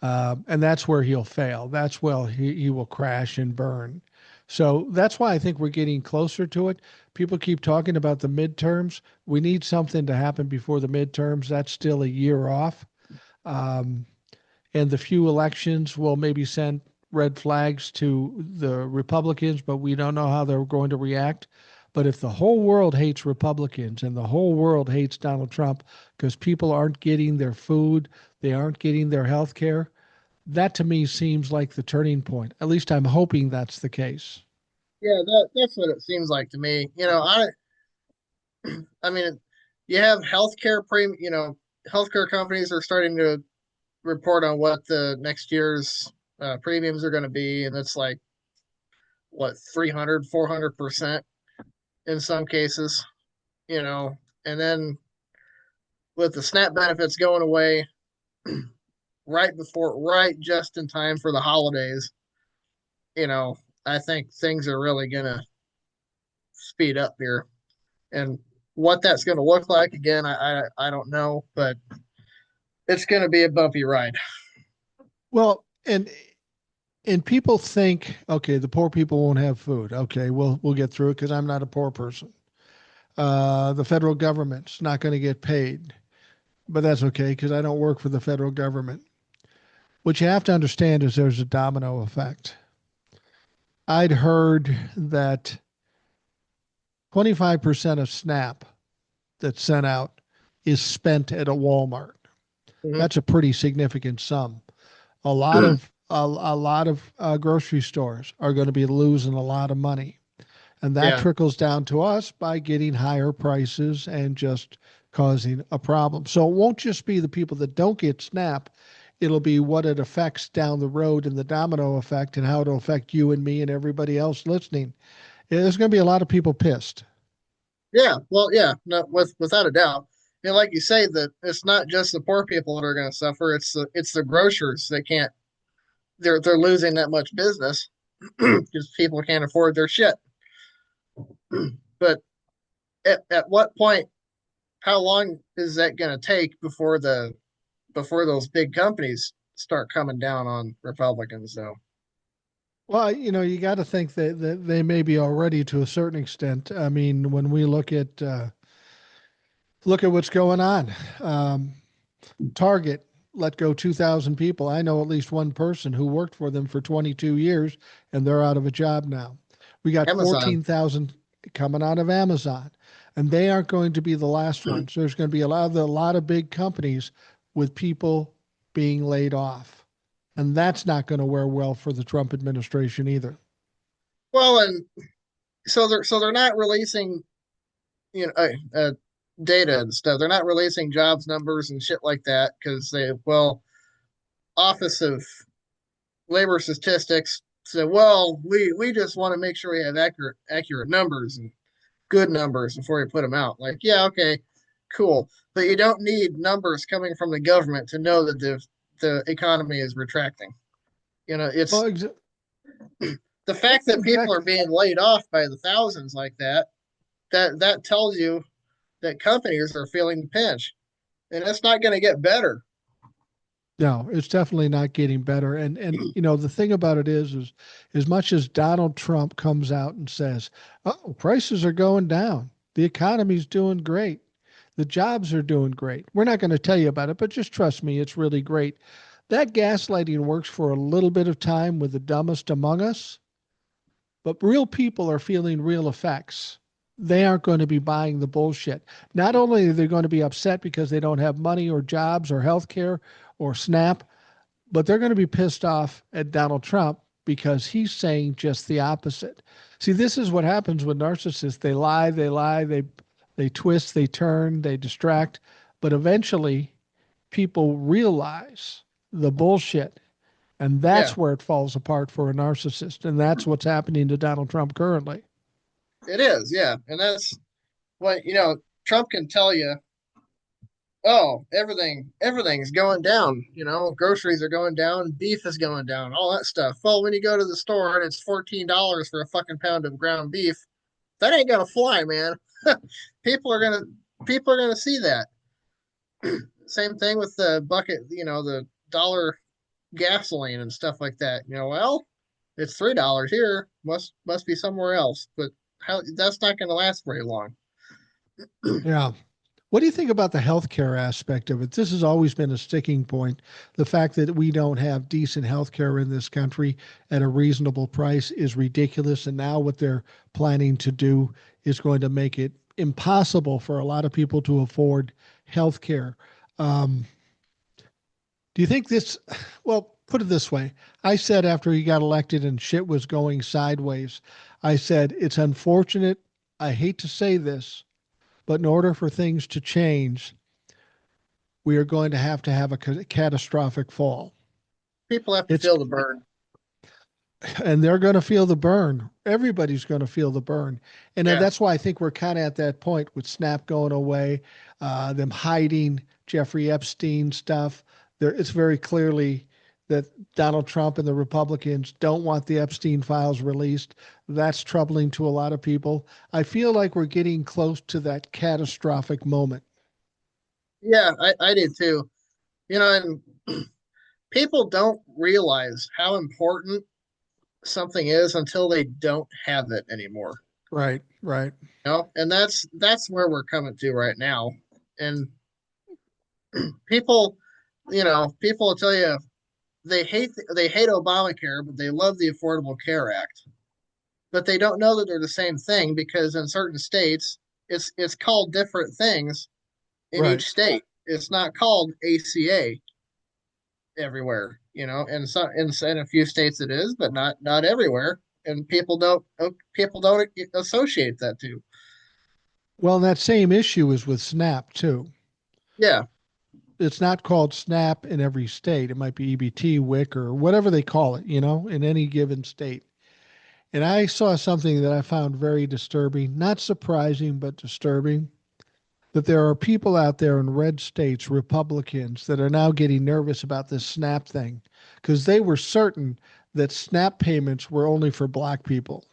And that's where he'll fail. That's where he will crash and burn. So that's why I think we're getting closer to it. People keep talking about the midterms. We need something to happen before the midterms. That's still a year off. Um, and the few elections will maybe send red flags to the Republicans, but we don't know how they're going to react. But if the whole world hates Republicans and the whole world hates Donald Trump because people aren't getting their food, they aren't getting their health care, that to me seems like the turning point. At least I'm hoping that's the case. Yeah, that's what it seems like to me. I mean, you have healthcare premium. Healthcare companies are starting to report on what the next year's premiums are going to be, and it's like what 300, 400% in some cases. And then with the SNAP benefits going away right just in time for the holidays, you know, I think things are really going to speed up here. And what that's going to look like, again, I don't know, but it's going to be a bumpy ride. Well, and people think, okay, the poor people won't have food. Okay, we'll get through it because I'm not a poor person. The federal government's not going to get paid, but that's okay because I don't work for the federal government. What you have to understand is there's a domino effect. I'd heard that 25% of SNAP that's sent out is spent at a Walmart. Mm-hmm. That's a pretty significant sum. A lot of grocery stores are going to be losing a lot of money, and that Yeah. trickles down to us by getting higher prices and just causing a problem. So it won't just be the people that don't get SNAP. It'll be what it affects down the road and the domino effect and how it'll affect you and me and everybody else listening. There's going to be a lot of people pissed. Yeah. Well, yeah, no, without a doubt. Like you say, that it's not just the poor people that are going to suffer. It's the grocers that can't. They're losing that much business because people can't afford their shit. But at what point? How long is that going to take before those big companies start coming down on Republicans? Though. Well, you got to think that they may be already to a certain extent. I mean, when we look at what's going on, um, Target let go 2,000 people. I know at least one person who worked for them for 22 years, and they're out of a job now. We got Amazon. 14,000 coming out of Amazon, and they aren't going to be the last ones. There's going to be a lot of big companies with people being laid off, and that's not going to wear well for the Trump administration either. Well, and so they're not releasing you know uh, uh, data and stuff. They're not releasing jobs numbers and shit like that because Office of Labor Statistics said, well, we just want to make sure we have accurate numbers and good numbers before we put them out. Like, yeah, okay, cool, but you don't need numbers coming from the government to know that the economy is retracting. Well, It's the fact that people are exactly. being laid off by the thousands like that. That tells you that companies are feeling the pinch, and it's not going to get better. No, it's definitely not getting better. And the thing about it is as much as Donald Trump comes out and says, "Oh, prices are going down. The economy's doing great. The jobs are doing great." We're not going to tell you about it, but just trust me, it's really great. That gaslighting works for a little bit of time with the dumbest among us, but real people are feeling real effects. They aren't going to be buying the bullshit. Not only are they going to be upset because they don't have money or jobs or health care or SNAP, but they're going to be pissed off at Donald Trump because he's saying just the opposite. See, this is what happens with narcissists. They twist, they turn, they distract, but eventually people realize the bullshit, and Yeah, that's where it falls apart for a narcissist, and that's what's happening to Donald Trump currently. it is. Yeah, and that's what Trump can tell you. Oh, everything's going down. Groceries are going down, beef is going down, all that stuff. Well, when you go to the store and it's $14 for a fucking pound of ground beef, that ain't gonna fly, man. people are gonna people are gonna see that. Same thing with the bucket, the dollar. gasoline and stuff like that. Well, it's $3 here, must be somewhere else. But how that's not going to last very long. Yeah. What do you think about the healthcare aspect of it? This has always been a sticking point. The fact that we don't have decent healthcare in this country at a reasonable price is ridiculous. And now what they're planning to do is going to make it impossible for a lot of people to afford healthcare. Um, do you think this, well, put it this way. I said after he got elected and shit was going sideways, I said, it's unfortunate. I hate to say this, but in order for things to change, we are going to have a catastrophic fall. People have to It's feel the burn. and they're going to feel the burn. Everybody's going to feel the burn, and Yeah, that's why I think we're kind of at that point with Snap going away, them hiding Jeffrey Epstein stuff. There, it's very clearly that Donald Trump and the Republicans don't want the Epstein files released. That's troubling to a lot of people. I feel like we're getting close to that catastrophic moment. yeah, I did too. And people don't realize how important something is until they don't have it anymore. Right, right. And that's where we're coming to right now. And people, people will tell you they hate Obamacare, but they love the Affordable Care Act. But they don't know that they're the same thing because in certain states, it's called different things in Right. each state. It's not called ACA everywhere, and so in a few states it is, but not everywhere. And people don't associate that too. Well, that same issue is with Snap too. Yeah, It's not called SNAP in every state. It might be EBT, WIC, or whatever they call it, in any given state. And I saw something that I found very disturbing, not surprising, but disturbing, that there are people out there in red states, Republicans, that are now getting nervous about this SNAP thing because they were certain that SNAP payments were only for black people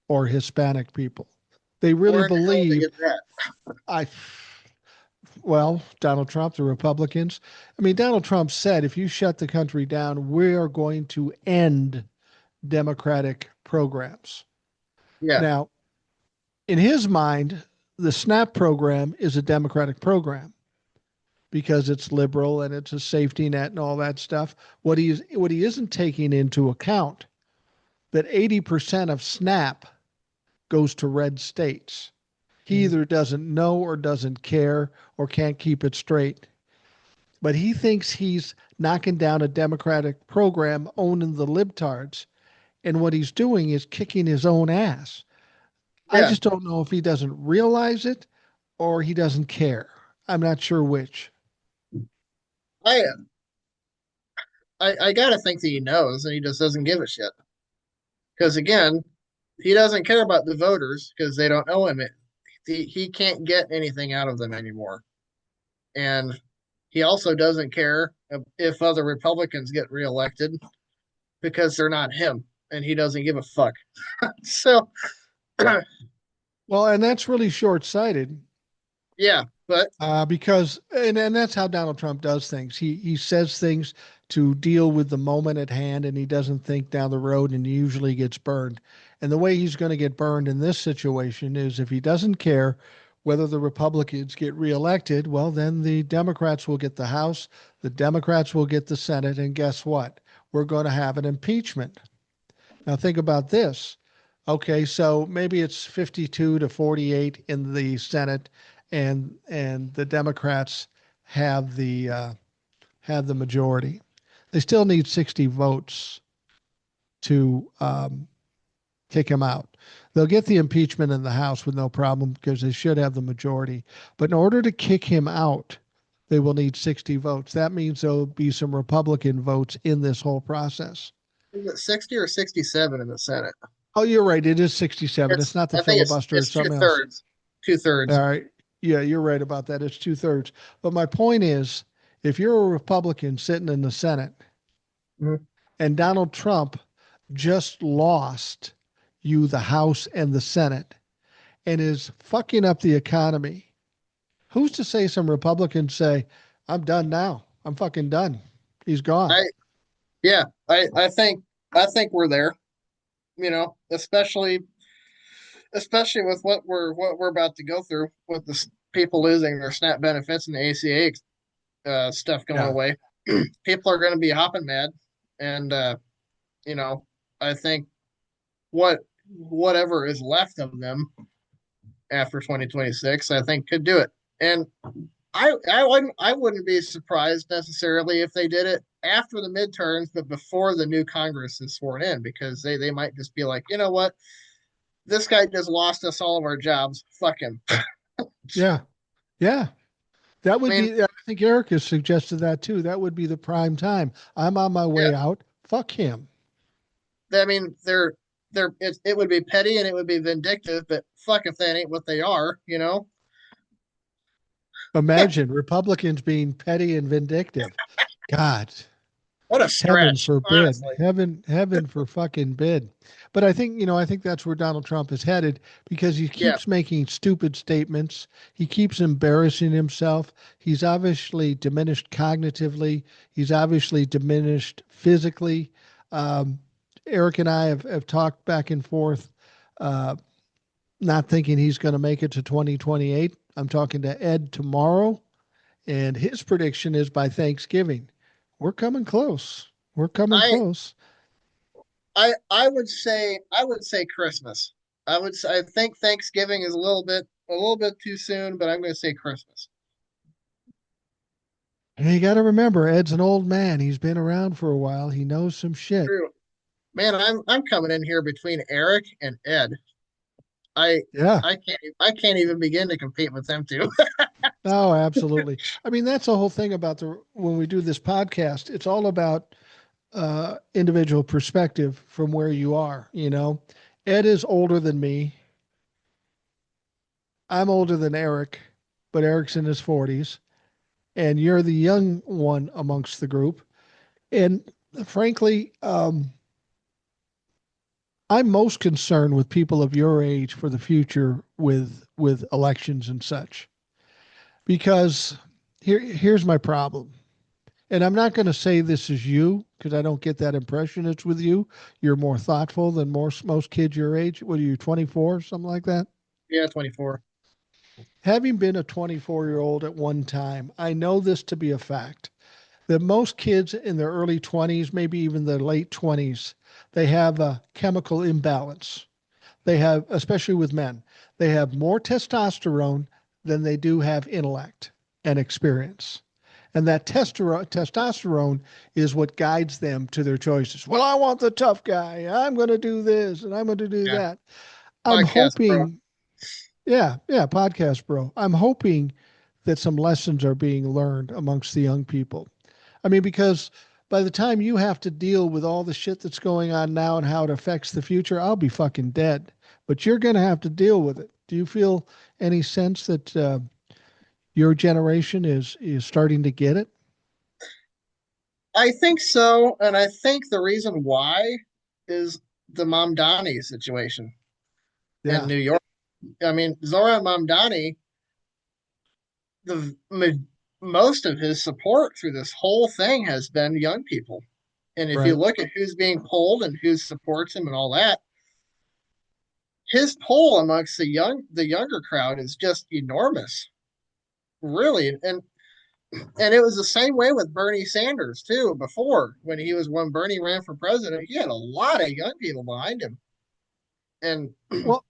or Hispanic people. They really where in the hell did they believed, get that? I well, Donald Trump, the Republicans. I mean, Donald Trump said if you shut the country down, we are going to end democratic programs. Yeah, Now, in his mind, the SNAP program is a democratic program because it's liberal and it's a safety net and all that stuff. What he isn't taking into account that 80% of SNAP goes to red states. He either doesn't know or doesn't care or can't keep it straight. But he thinks he's knocking down a Democratic program owning the libtards. And what he's doing is kicking his own ass. I yeah. just don't know if he doesn't realize it or he doesn't care. I'm not sure which. I I gotta think that he knows, and he just doesn't give a shit. Because again, he doesn't care about the voters because they don't know him. He can't get anything out of them anymore, and he also doesn't care if other Republicans get reelected because they're not him, and he doesn't give a fuck. So, Well, and that's really short sighted yeah, but because, and that's how Donald Trump does things. He says things to deal with the moment at hand and he doesn't think down the road and he usually gets burned. And the way he's going to get burned in this situation is if he doesn't care whether the Republicans get reelected, well, then the Democrats will get the House, the Democrats will get the Senate, and guess what? We're going to have an impeachment. Now, think about this. Okay, so maybe it's 52 to 48 in the Senate, and the Democrats have the majority. They still need 60 votes to kick him out. They'll get the impeachment in the House with no problem because they should have the majority. But in order to kick him out, they will need 60 votes. That means there'll be some Republican votes in this whole process. is it 60 or 67 in the Senate? Oh, you're right. It is 67. It's not the I think it's filibuster, it's it's two something else. thirds, two All thirds. right. Yeah, you're right about that. It's 2/3. But my point is if you're a Republican sitting in the Senate Mhm. and Donald Trump just lost you the House and the Senate and is fucking up the economy, who's to say some Republicans say, I'm done now? I'm fucking done. He's gone. I Yeah, I think we're there. You know, especially with what we're about to go through with the people losing their SNAP benefits and the ACA stuff going Yeah. away. People are going to be hopping mad, and you know, I think whatever is left of them after 2026, I think could do it. And I wouldn't be surprised necessarily if they did it after the midterms, but before the new Congress is sworn in, because they might just be like, you know what, this guy just lost us all of our jobs. Fuck him. I Yeah. Yeah. That would mean, be, I think Eric has suggested that too. That would be the prime time. I'm on my yeah, way out. Fuck him. I mean, it would be petty and it would be vindictive, but fuck if that ain't what they are, you know? Imagine Republicans being petty and vindictive. God, What a heaven stretch, forbid. honestly. Heaven for fucking bid. But I think, I think that's where Donald Trump is headed because he Yeah, keeps making stupid statements. He keeps embarrassing himself. He's obviously diminished cognitively. He's obviously diminished physically. Um, Eric and I have talked back and forth, uh, not thinking he's going to make it to 2028. I'm talking to Ed tomorrow, and his prediction is by Thanksgiving. We're coming close. We're coming I close. I would say Christmas. I think Thanksgiving is a little bit too soon, but I'm going to say Christmas. And you got to remember, Ed's an old man. He's been around for a while. He knows some shit. True. Man, I'm coming in here between Eric and Ed. I Yeah. I can't even begin to compete with them two. Oh, absolutely. I mean, that's the whole thing about the when we do this podcast. It's all about individual perspective from where you are. Ed is older than me. I'm older than Eric, but Eric's in his 40s, and you're the young one amongst the group. And frankly, I'm most concerned with people of your age for the future with elections and such. Because here's my problem. And I'm not going to say this is you because I don't get that impression it's with you. You're more thoughtful than most kids your age. What are you, 24, something like that? Yeah, 24. Having been a 24-year-old at one time, I know this to be a fact that most kids in their early 20s, maybe even their late 20s, they have a chemical imbalance. They have, especially with men, they have more testosterone than they do have intellect and experience. And that testosterone is what guides them to their choices. Well, I want the tough guy. I'm going to do this and I'm going to do Yeah, that. I'm podcast, bro. hoping, yeah, yeah, podcast, bro. I'm hoping that some lessons are being learned amongst the young people. I mean, because by the time you have to deal with all the shit that's going on now and how it affects the future, I'll be fucking dead. But you're going to have to deal with it. Do you feel any sense that your generation is starting to get it? I think so, and I think the reason why is the Mamdani situation in Yeah, New York. I mean, Zoran Mamdani, the most of his support through this whole thing has been young people. And if you right. look at who's being polled and who supports him and all that, his poll amongst the younger crowd is just enormous, really. And it was the same way with Bernie Sanders too. Before when Bernie ran for president, he had a lot of young people behind him. And Well,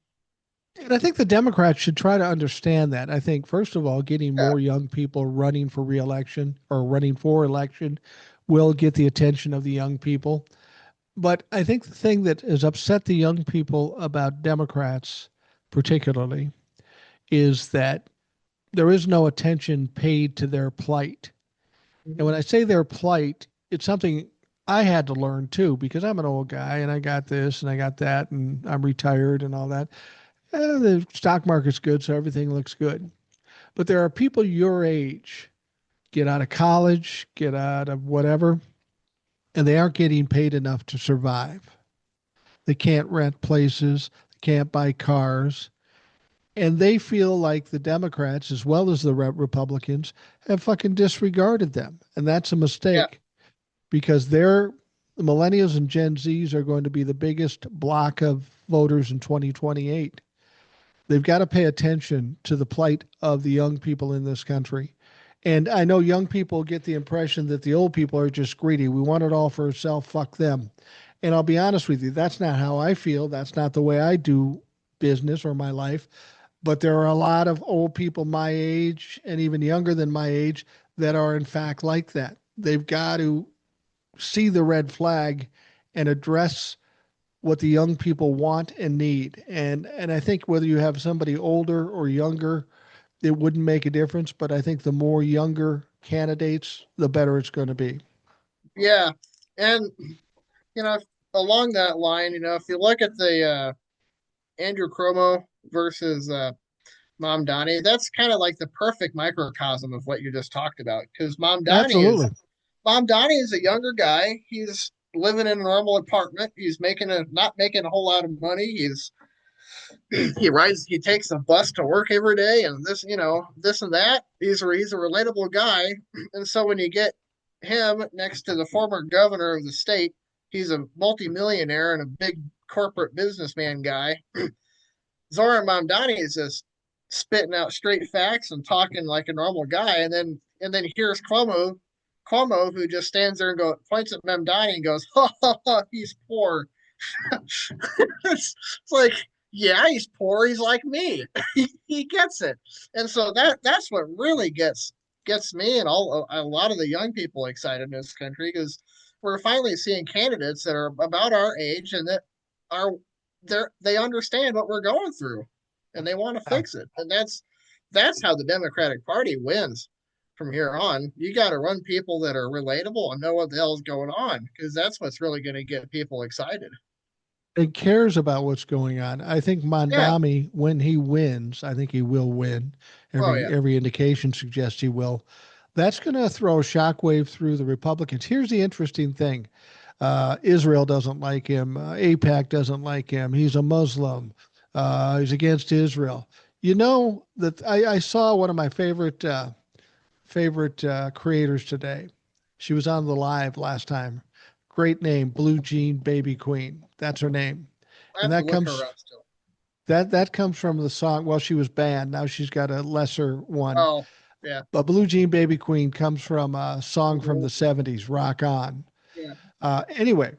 and I think the Democrats should try to understand that. I think, first of all, getting yeah, more young people running for reelection or running for election will get the attention of the young people. But I think the thing that has upset the young people about Democrats, particularly, is that there is no attention paid to their plight. And when I say their plight, it's something I had to learn too, because I'm an old guy and I got this and I got that and I'm retired and all that. The stock market's good, so everything looks good. But there are people your age, get out of college, get out of whatever, and they aren't getting paid enough to survive. They can't rent places, they can't buy cars, and they feel like the Democrats, as well as the Republicans, have fucking disregarded them. And that's a yeah, mistake because they're the millennials and Gen Zs are going to be the biggest block of voters in 2028. They've got to pay attention to the plight of the young people in this country. And I know young people get the impression that the old people are just greedy. We want it all for ourselves, fuck them. And I'll be honest with you, that's not how I feel. That's not the way I do business or my life. But there are a lot of old people my age and even younger than my age that are, in fact, like that. They've got to see the red flag and address what the young people want and need. And I think whether you have somebody older or younger, it wouldn't make a difference. But I think the more younger candidates, the better it's going to be. Yeah, and along that line, if you look at the Andrew Cuomo versus Mamdani, that's kind of like the perfect microcosm of what you just talked about. Because Absolutely. Mamdani is a younger guy. He's living in a normal apartment. He's making a not making a whole lot of money. He takes a bus to work every day, and this and that. He's a relatable guy, and so when you get him next to the former governor of the state, he's a multimillionaire and a big corporate businessman guy. Zoran Mamdani is just spitting out straight facts and talking like a normal guy, and then here's Cuomo, who just stands there and points at Mamdani and goes, "Ha ha ha, he's poor." It's like, yeah, he's poor. He's like me. He gets it, and so that's what really gets me and a lot of the young people excited in this country because we're finally seeing candidates that are about our age and that are they understand what we're going through, and they want to Yeah. fix it, and that's how the Democratic Party wins from here on. You got to run people that are relatable and know what the hell's going on because that's what's really going to get people excited. And cares about what's going on. I think Yeah. Mondami, when he wins, I think he will win. Oh Every yeah. every indication suggests he will. That's going to throw a shockwave through the Republicans. Here's the interesting thing: Israel doesn't like him. APAC doesn't like him. He's a Muslim. He's against Israel. You know that I saw one of my favorite creators today. She was on the live last time. Great name, Blue Jean Baby Queen. That's her name, I and have to look her up still. that comes from the song. Well, she was banned. Now she's got a lesser one. Oh yeah. But Blue Jean Baby Queen comes from a song from the Mhm. '70s, Rock On. Yeah. Anyway,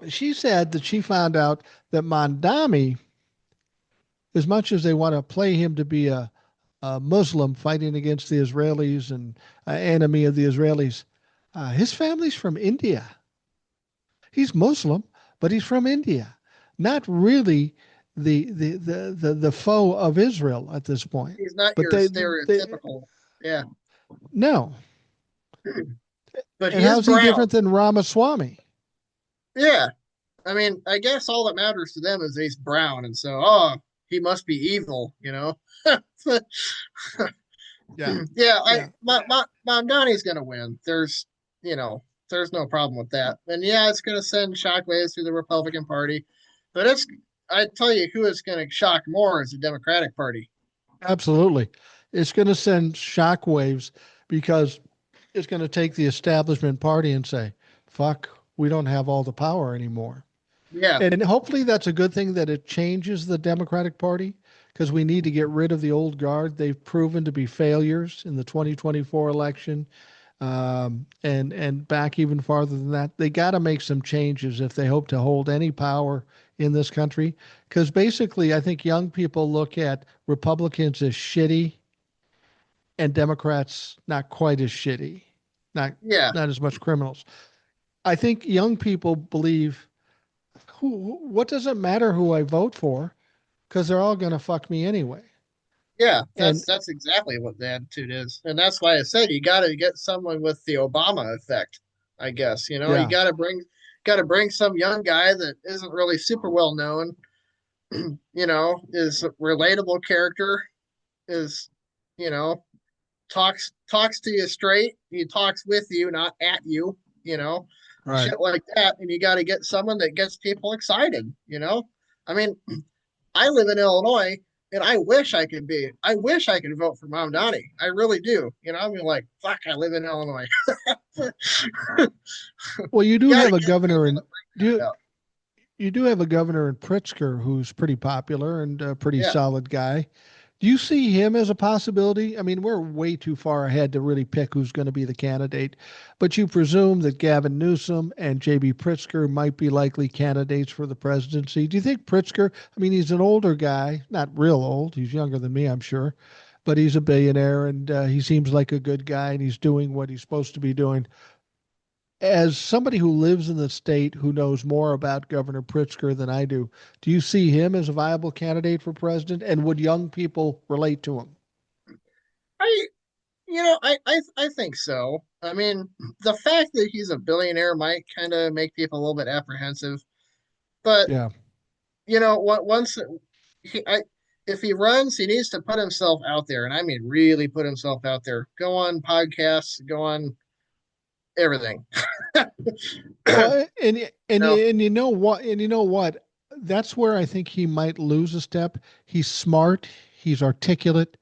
she said that she found out that Mondami, as much as they want to play him to be a Muslim fighting against the Israelis and enemy of the Israelis, his family's from India. He's Muslim, but he's from India. Not really the foe of Israel at this point. He's not But your they stereotypical. Yeah. no. But And he is how's he brown. different than Ramaswamy? Yeah. I mean, I guess all that matters to them is he's brown, and so he must be evil. Yeah, Yeah, yeah. Mamdani's gonna win. You know, there's no problem with that. And yeah, it's gonna send shockwaves through the Republican Party, but I tell you who it's gonna shock more is the Democratic Party. Absolutely. It's going to send shockwaves because it's going to take the establishment party and say, fuck, we don't have all the power anymore. Yeah, And hopefully that's a good thing that it changes the Democratic Party because we need to get rid of the old guard. They've proven to be failures in the 2024 election, and back even farther than that. They got to make some changes if they hope to hold any power in this country. Because basically, I think young people look at Republicans as shitty and Democrats not quite as shitty, not yeah, not as much criminals. I think young people believe what does it matter who I vote for because they're all going to fuck me anyway. yeah. That's And that's exactly what the attitude is, and that's why I said you got to get someone with the Obama effect. I guess you yeah, got to bring some young guy that isn't really super well known. Is a relatable character, is you know talks to you straight. He talks with you, not at you. right. Shit like that. And you got to get someone that gets people excited. I mean, I live in Illinois, and I wish I could vote for Mamdani. I really do. I mean, like, fuck, I live in Illinois. Well, you do Gotta have a get governor people to in do bring you, that up. you do have a governor in Pritzker who's pretty popular and a pretty Yeah. solid guy. Do you see him as a possibility? I mean, we're way too far ahead to really pick who's going to be the candidate, but you presume that Gavin Newsom and J.B. Pritzker might be likely candidates for the presidency. Do you think Pritzker, I mean, he's an older guy, not real old, he's younger than me, I'm sure, but he's a billionaire and he seems like a good guy and he's doing what he's supposed to be doing. As somebody who lives in the state who knows more about Governor Pritzker than I do you see him as a viable candidate for president? And would young people relate to him? I I think so. I mean, the fact that he's a billionaire might kind of make people a little bit apprehensive, but Yeah. once he I if he runs, he needs to put himself out there, and I mean really put himself out there. Go on podcasts, go on everything. Well, No, and you know what? And you know what? That's where I think he might lose a step. He's smart, he's articulate,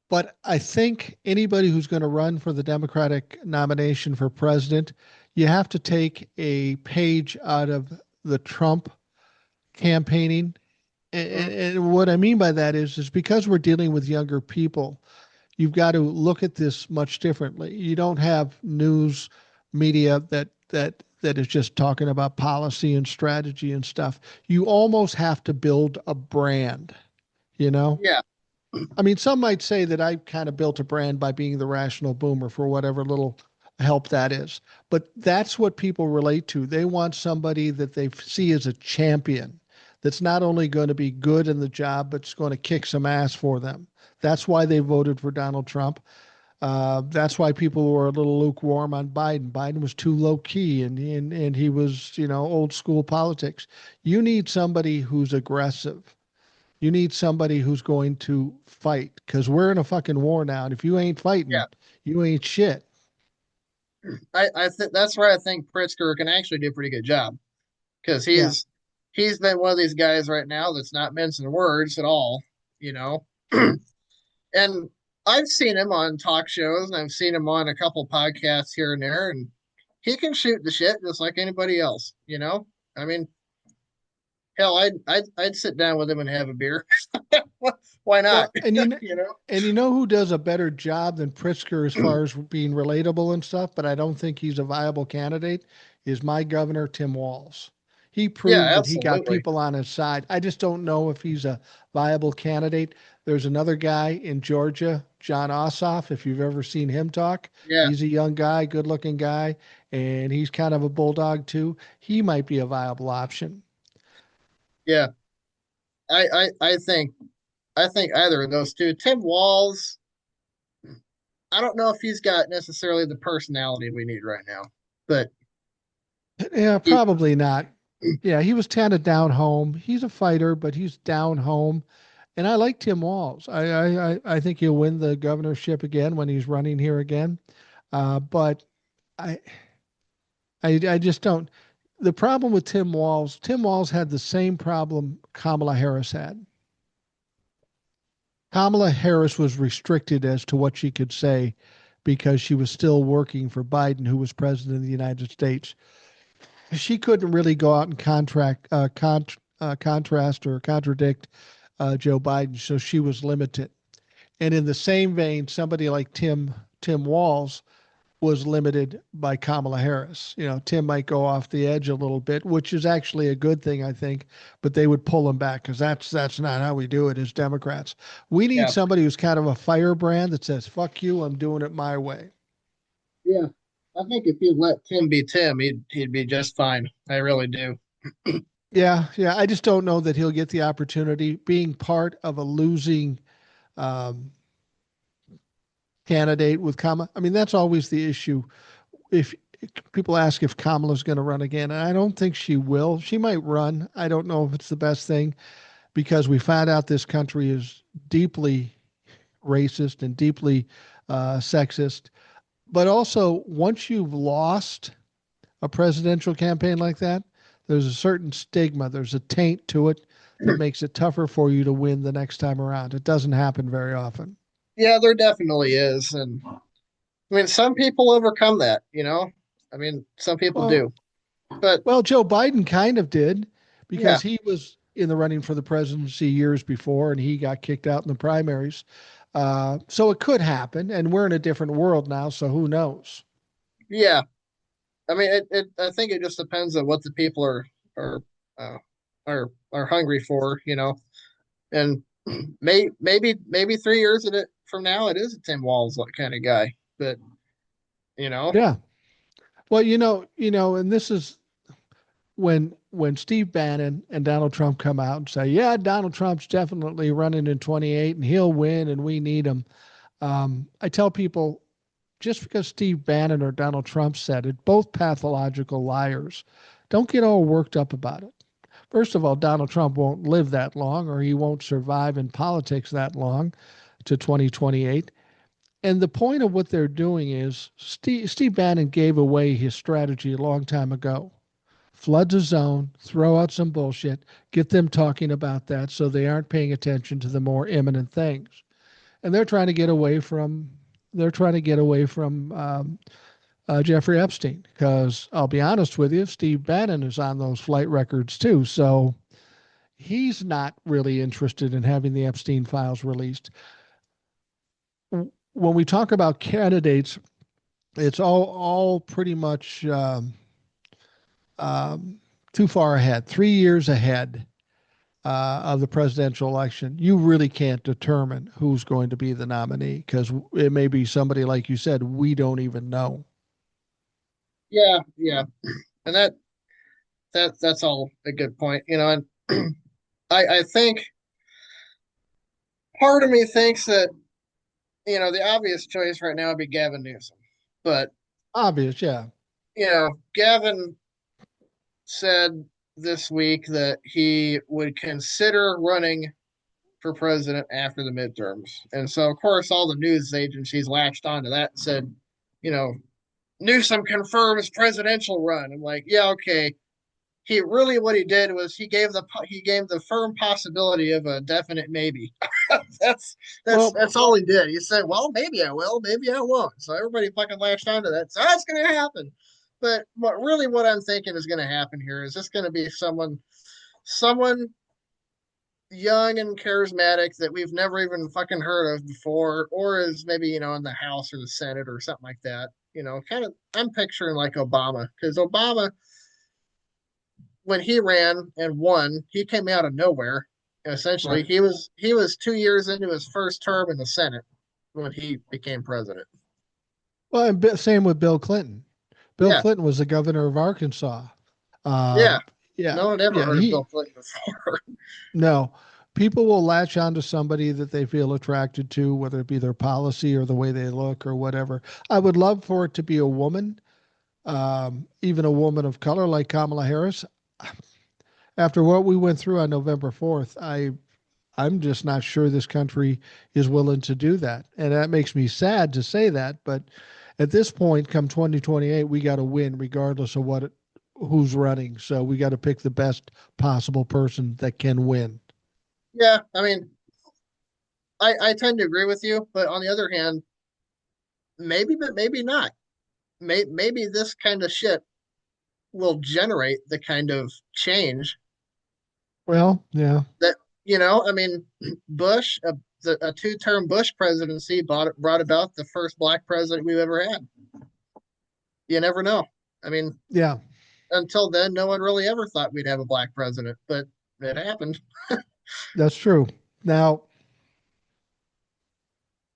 but I think anybody who's going to run for the Democratic nomination for president, you have to take a page out of the Trump campaigning. mm, And what I mean by that is because we're dealing with younger people, you've got to look at this much differently. You don't have news media that is just talking about policy and strategy and stuff. You almost have to build a brand, you know? yeah, I mean, some might say that I kind of built a brand by being the rational boomer for whatever little help that is. But that's what people relate to. They want somebody that they see as a champion that's not only going to be good in the job, but it's going to kick some ass for them. That's why they voted for Donald Trump. That's why people were a little lukewarm on Biden. Biden was too low key and he was, old school politics. You need somebody who's aggressive. You need somebody who's going to fight because we're in a fucking war now. And if you ain't yeah. fighting, you ain't shit. I think that's where I think Pritzker can actually do a pretty good job because Yeah. he's been one of these guys right now that's not mincing words at all, you know. And I've seen him on talk shows and I've seen him on a couple podcasts here and there, and he can shoot the shit just like anybody else, you know. I mean, hell, I'd sit down with him and have a beer. Why not? Well, and you know, You know? and you know who does a better job than Pritzker as far as being relatable and stuff, but I don't think he's a viable candidate, is my governor, Tim Walz. He Yeah, proved that he got absolutely. people on his side. I just don't know if he's a viable candidate. There's another guy in Georgia, John Ossoff, if you've ever seen him talk. Yeah, He's a young guy, good looking guy, and he's kind of a bulldog too. He might be a viable option. yeah. I think either of those two. Tim Walls, I don't know if he's got necessarily the personality we need right now, but Yeah, he, probably not. Yeah, he was kind of down home. He's a fighter, but he's down home. And I like Tim Walz. I think he'll win the governorship again when he's running here again. But I, I just don't. The problem with Tim Walz had the same problem Kamala Harris had. Kamala Harris was restricted as to what she could say because she was still working for Biden, who was president of the United States. She couldn't really go out and contrast or contradict Joe Biden, so she was limited. And in the same vein, somebody like Tim Walz was limited by Kamala Harris. Tim might go off the edge a little bit, which is actually a good thing, I think, but they would pull him back because that's not how we do it as Democrats. We need yeah, somebody who's kind of a firebrand that says, "Fuck you, I'm doing it my way." yeah. I think if you let Tim be Tim, he'd be just fine. I really do. Yeah, yeah. I just don't know that he'll get the opportunity. Being part of a losing um, candidate with Kamala. I mean, that's always the issue. If people ask if Kamala's going to run again, and I don't think she will. She might run. I don't know if it's the best thing because we found out this country is deeply racist and deeply sexist. But also, once you've lost a presidential campaign like that, there's a certain stigma, there's a taint to it that makes it tougher for you to win the next time around. It doesn't happen very often. Yeah, there definitely is, and I mean, some people overcome that, you know. I mean, some people Well, do, but well, Joe Biden kind of did yeah, because he was in the running for the presidency years before and he got kicked out in the primaries. So it could happen, and we're in a different world now, so who knows? yeah. I mean, I think it just depends on what the people are uh, are hungry for, you know. And maybe 3 years of it from now, it is a Tim Walz kind of guy. But you know, Yeah. Well, and this is when Steve Bannon and Donald Trump come out and say, "Yeah, Donald Trump's definitely running in 28 and he'll win and we need him." I tell people just because Steve Bannon or Donald Trump said it, both pathological liars. Don't get all worked up about it. First of all, Donald Trump won't live that long or he won't survive in politics that long to 2028. And the point of what they're doing is Steve Bannon gave away his strategy a long time ago. Flood the zone, throw out some bullshit, get them talking about that so they aren't paying attention to the more imminent things. And they're trying to get away from Jeffrey Epstein because I'll be honest with you, Steve Bannon is on those flight records too. So he's not really interested in having the Epstein files released. When we talk about candidates, it's all pretty much um, too far ahead, 3 years ahead of the presidential election. You really can't determine who's going to be the nominee because it may be somebody like you said we don't even know. yeah, yeah, and that's all a good point, you know. And I think part of me thinks that the obvious choice right now would be Gavin Newsom, but Obvious, yeah. Gavin said this week that he would consider running for president after the midterms. And so, of course, all the news agencies latched onto that and said, you know, Newsom confirms presidential run. I'm like, yeah, okay. He really what he did was he gave the firm possibility of a definite maybe. that's that's Well, that's all he did. He said, well, maybe I will, maybe I won't. So everybody fucking latched onto that. So that's gonna happen. But what I'm thinking is gonna happen here is this gonna be someone young and charismatic that we've never even fucking heard of before, or is maybe, in the House or the Senate or something like that. Kind of, I'm picturing like Obama, because Obama, when he ran and won, he came out of nowhere. Essentially, right. he was 2 years into his first term in the Senate when he became president. Well, and same with Bill Clinton. Bill Yeah, Clinton was the governor of Arkansas. yeah. Um, yeah, No one ever yeah. heard of Bill Clinton before. No, people will latch on to somebody that they feel attracted to, whether it be their policy or the way they look or whatever. I would love for it to be a woman, even a woman of color like Kamala Harris. After what we went through on November 4th, I'm just not sure this country is willing to do that. And that makes me sad to say that, but at this point, come 2028, we got to win regardless of who's running. So we got to pick the best possible person that can win. Yeah, I mean, I tend to agree with you, but on the other hand, maybe, but maybe not. Maybe this kind of shit will generate the kind of change Well, yeah, that I mean, Bush, a two-term Bush presidency brought about the first black president we've ever had. You never know. I mean, yeah, until then, no one really ever thought we'd have a black president, but it happened. that's true. Now,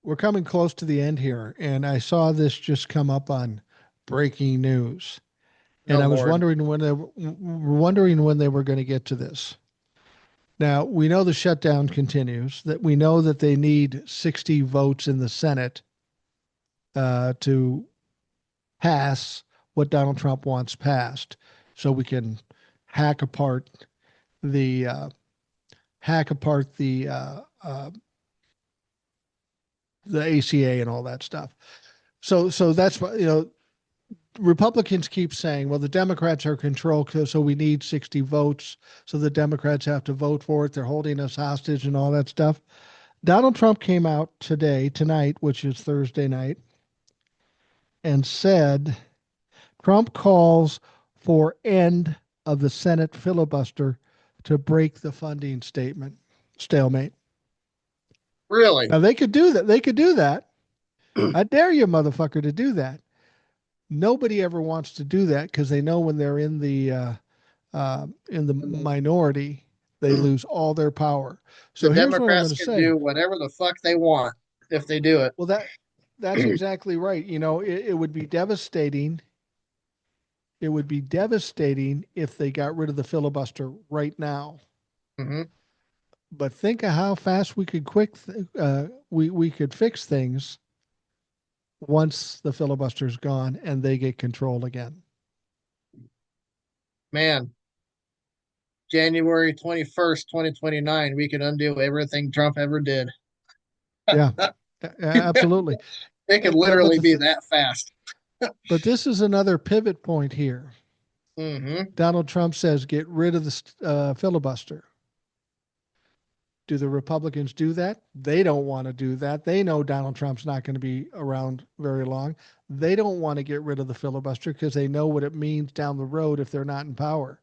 we're coming close to the end here, and I saw this just come up on breaking news, and Oh I was Lord. wondering when they were going to get to this. Now, we know the shutdown continues, that we know that they need 60 votes in the Senate to pass what Donald Trump wants passed, so we can hack apart the hack apart the ACA and all that stuff. So that's what Republicans keep saying, well, the Democrats are in control, so we need 60 votes. So the Democrats have to vote for it. They're holding us hostage and all that stuff. Donald Trump came out tonight, which is Thursday night, and said Trump calls for end of the Senate filibuster to break the funding statement stalemate. Really? Now they could do that. They could do that. I dare you, motherfucker, to do that. Nobody ever wants to do that because they know when they're in the minority, they lose all their power. The So here's what I'm going Democrats to can say. do whatever the fuck they want if they do it. Well, that's exactly right. It would be devastating. It would be devastating if they got rid of the filibuster right now. Hmm. But think of how fast we could fix things once the filibuster's gone and they get control again. Man, January 21st, 2029, we can undo everything Trump ever did. Yeah, absolutely. It could But literally be that fast. but this is another pivot point here. Hmm. Donald Trump says get rid of the filibuster. Do the Republicans do that? They don't want to do that. They know Donald Trump's not going to be around very long. They don't want to get rid of the filibuster because they know what it means down the road if they're not in power.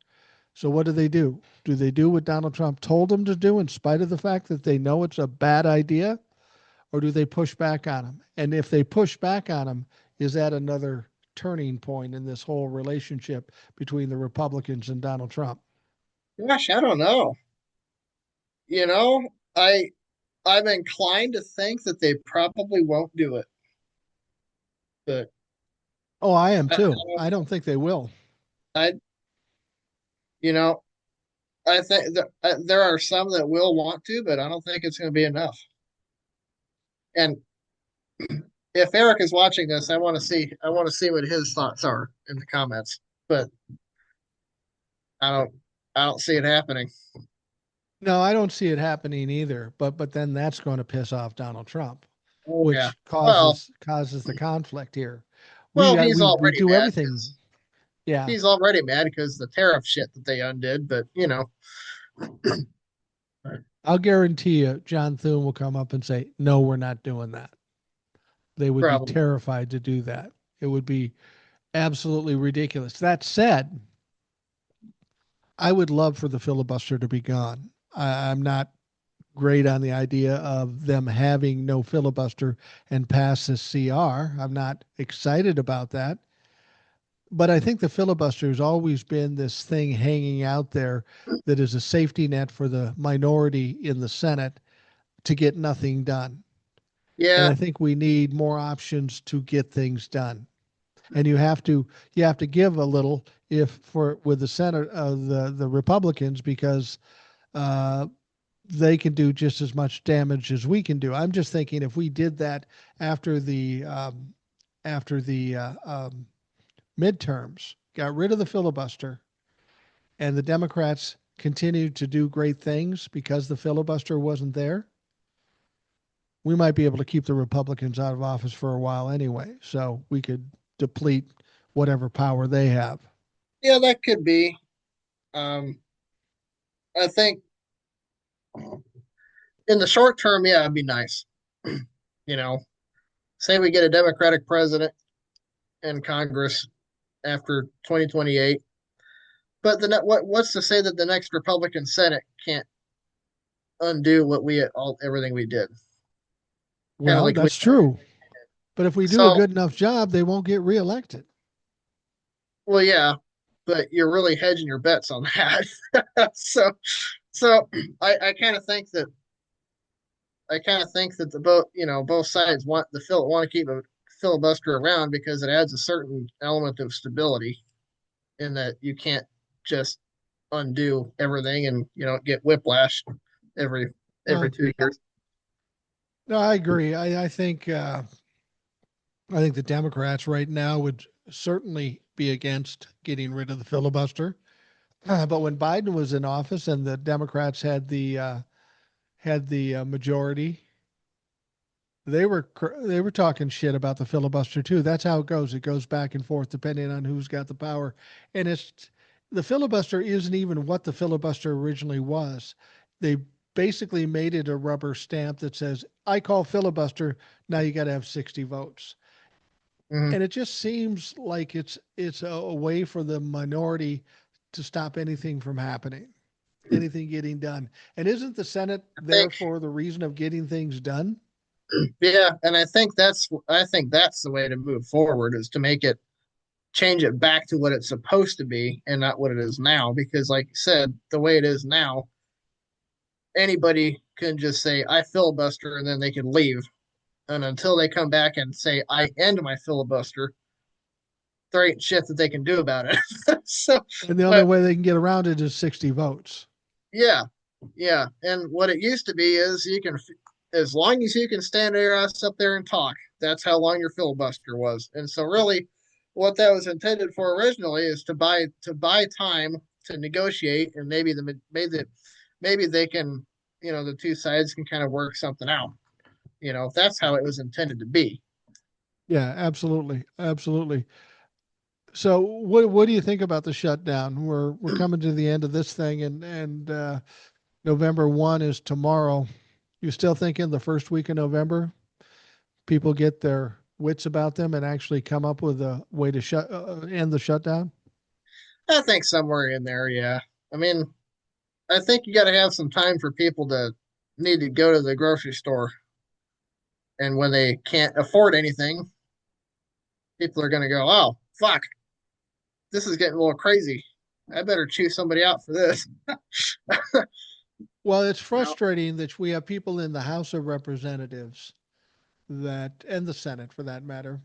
So what do they do? Do they do what Donald Trump told them to do in spite of the fact that they know it's a bad idea? Or do they push back on him? And if they push back on him, is that another turning point in this whole relationship between the Republicans and Donald Trump? Gosh, I don't know. You know, I I'm inclined to think that they probably won't do it, but Oh, I am I, I too. don't I know. don't think they will. I you know I think that there are some that will want to, but I don't think it's going to be enough. And if Eric is watching this, I want to see what his thoughts are in the comments. But I don't I don't see it happening. No, I don't see it happening either. But then that's going to piss off Donald Trump, Oh yeah. which Well, causes the conflict here. well, he's We already do mad everything. because Yeah, he's already mad because the tariff shit that they undid. But I'll guarantee you, John Thune will come up and say, "No, we're not doing that." They would be probably. terrified to do that. It would be absolutely ridiculous. That said, I would love for the filibuster to be gone. I'm not great on the idea of them having no filibuster and pass this CR. I'm not excited about that. But I think the filibuster has always been this thing hanging out there that is a safety net for the minority in the Senate to get nothing done. And Yeah, I think we need more options to get things done. And you have to give a little if for with the Senate the Republicans because uh, they can do just as much damage as we can do. I'm just thinking if we did that after the midterms, got rid of the filibuster, and the Democrats continued to do great things because the filibuster wasn't there, we might be able to keep the Republicans out of office for a while anyway. So we could deplete whatever power they have. yeah, that could be. Um, I think in the short term, yeah, it'd be nice. You know, say we get a Democratic president in Congress after 2028, but what's to say that the next Republican Senate can't undo what we all everything we did, kind of Well, like we that's true. But if we do a so good enough job, they won't get reelected. well, yeah, but you're really hedging your bets on that. So I kind of think that both sides want to keep a filibuster around because it adds a certain element of stability in that you can't just undo everything and get whiplash every every No, 2 years. no, I agree. I think the Democrats right now would certainly be against getting rid of the filibuster. But when Biden was in office and the Democrats had the majority, they were talking shit about the filibuster too. That's how it goes. It goes back and forth depending on who's got the power. And it's the filibuster isn't even what the filibuster originally was. They basically made it a rubber stamp that says, "I call filibuster." Now you got to have 60 votes. Mhm. And it just seems like it's a way for the minority to stop anything from happening, anything getting done. And isn't the Senate I there think, for the reason of getting things done? yeah, and I think that's the way to move forward is to make it change it back to what it's supposed to be and not what it is now. Because, like you said, the way it is now, anybody can just say I filibuster and then they can leave. And until they come back and say I end my filibuster, there ain't shit that they can do about it. So, And the only but way they can get around it is 60 votes. yeah, yeah. And what it used to be is you can, as long as you can stand your ass up there and talk, that's how long your filibuster was. And so, really, what that was intended for originally is to buy time to negotiate, and maybe they can, the two sides can kind of work something out. That's how it was intended to be. Yeah, absolutely. Absolutely. So what do you think about the shutdown? We're coming to the end of this thing, and November 1 is tomorrow. You still thinking the first week of November people get their wits about them and actually come up with a way to shut end the shutdown? I think somewhere in there, yeah. I mean, I think you got to have some time for people to need to go to the grocery store. And when they can't afford anything, people are going to go, oh, fuck, this is getting a little crazy. I better choose somebody out for this. Well, it's You know? frustrating that we have people in the House of Representatives that and the Senate for that matter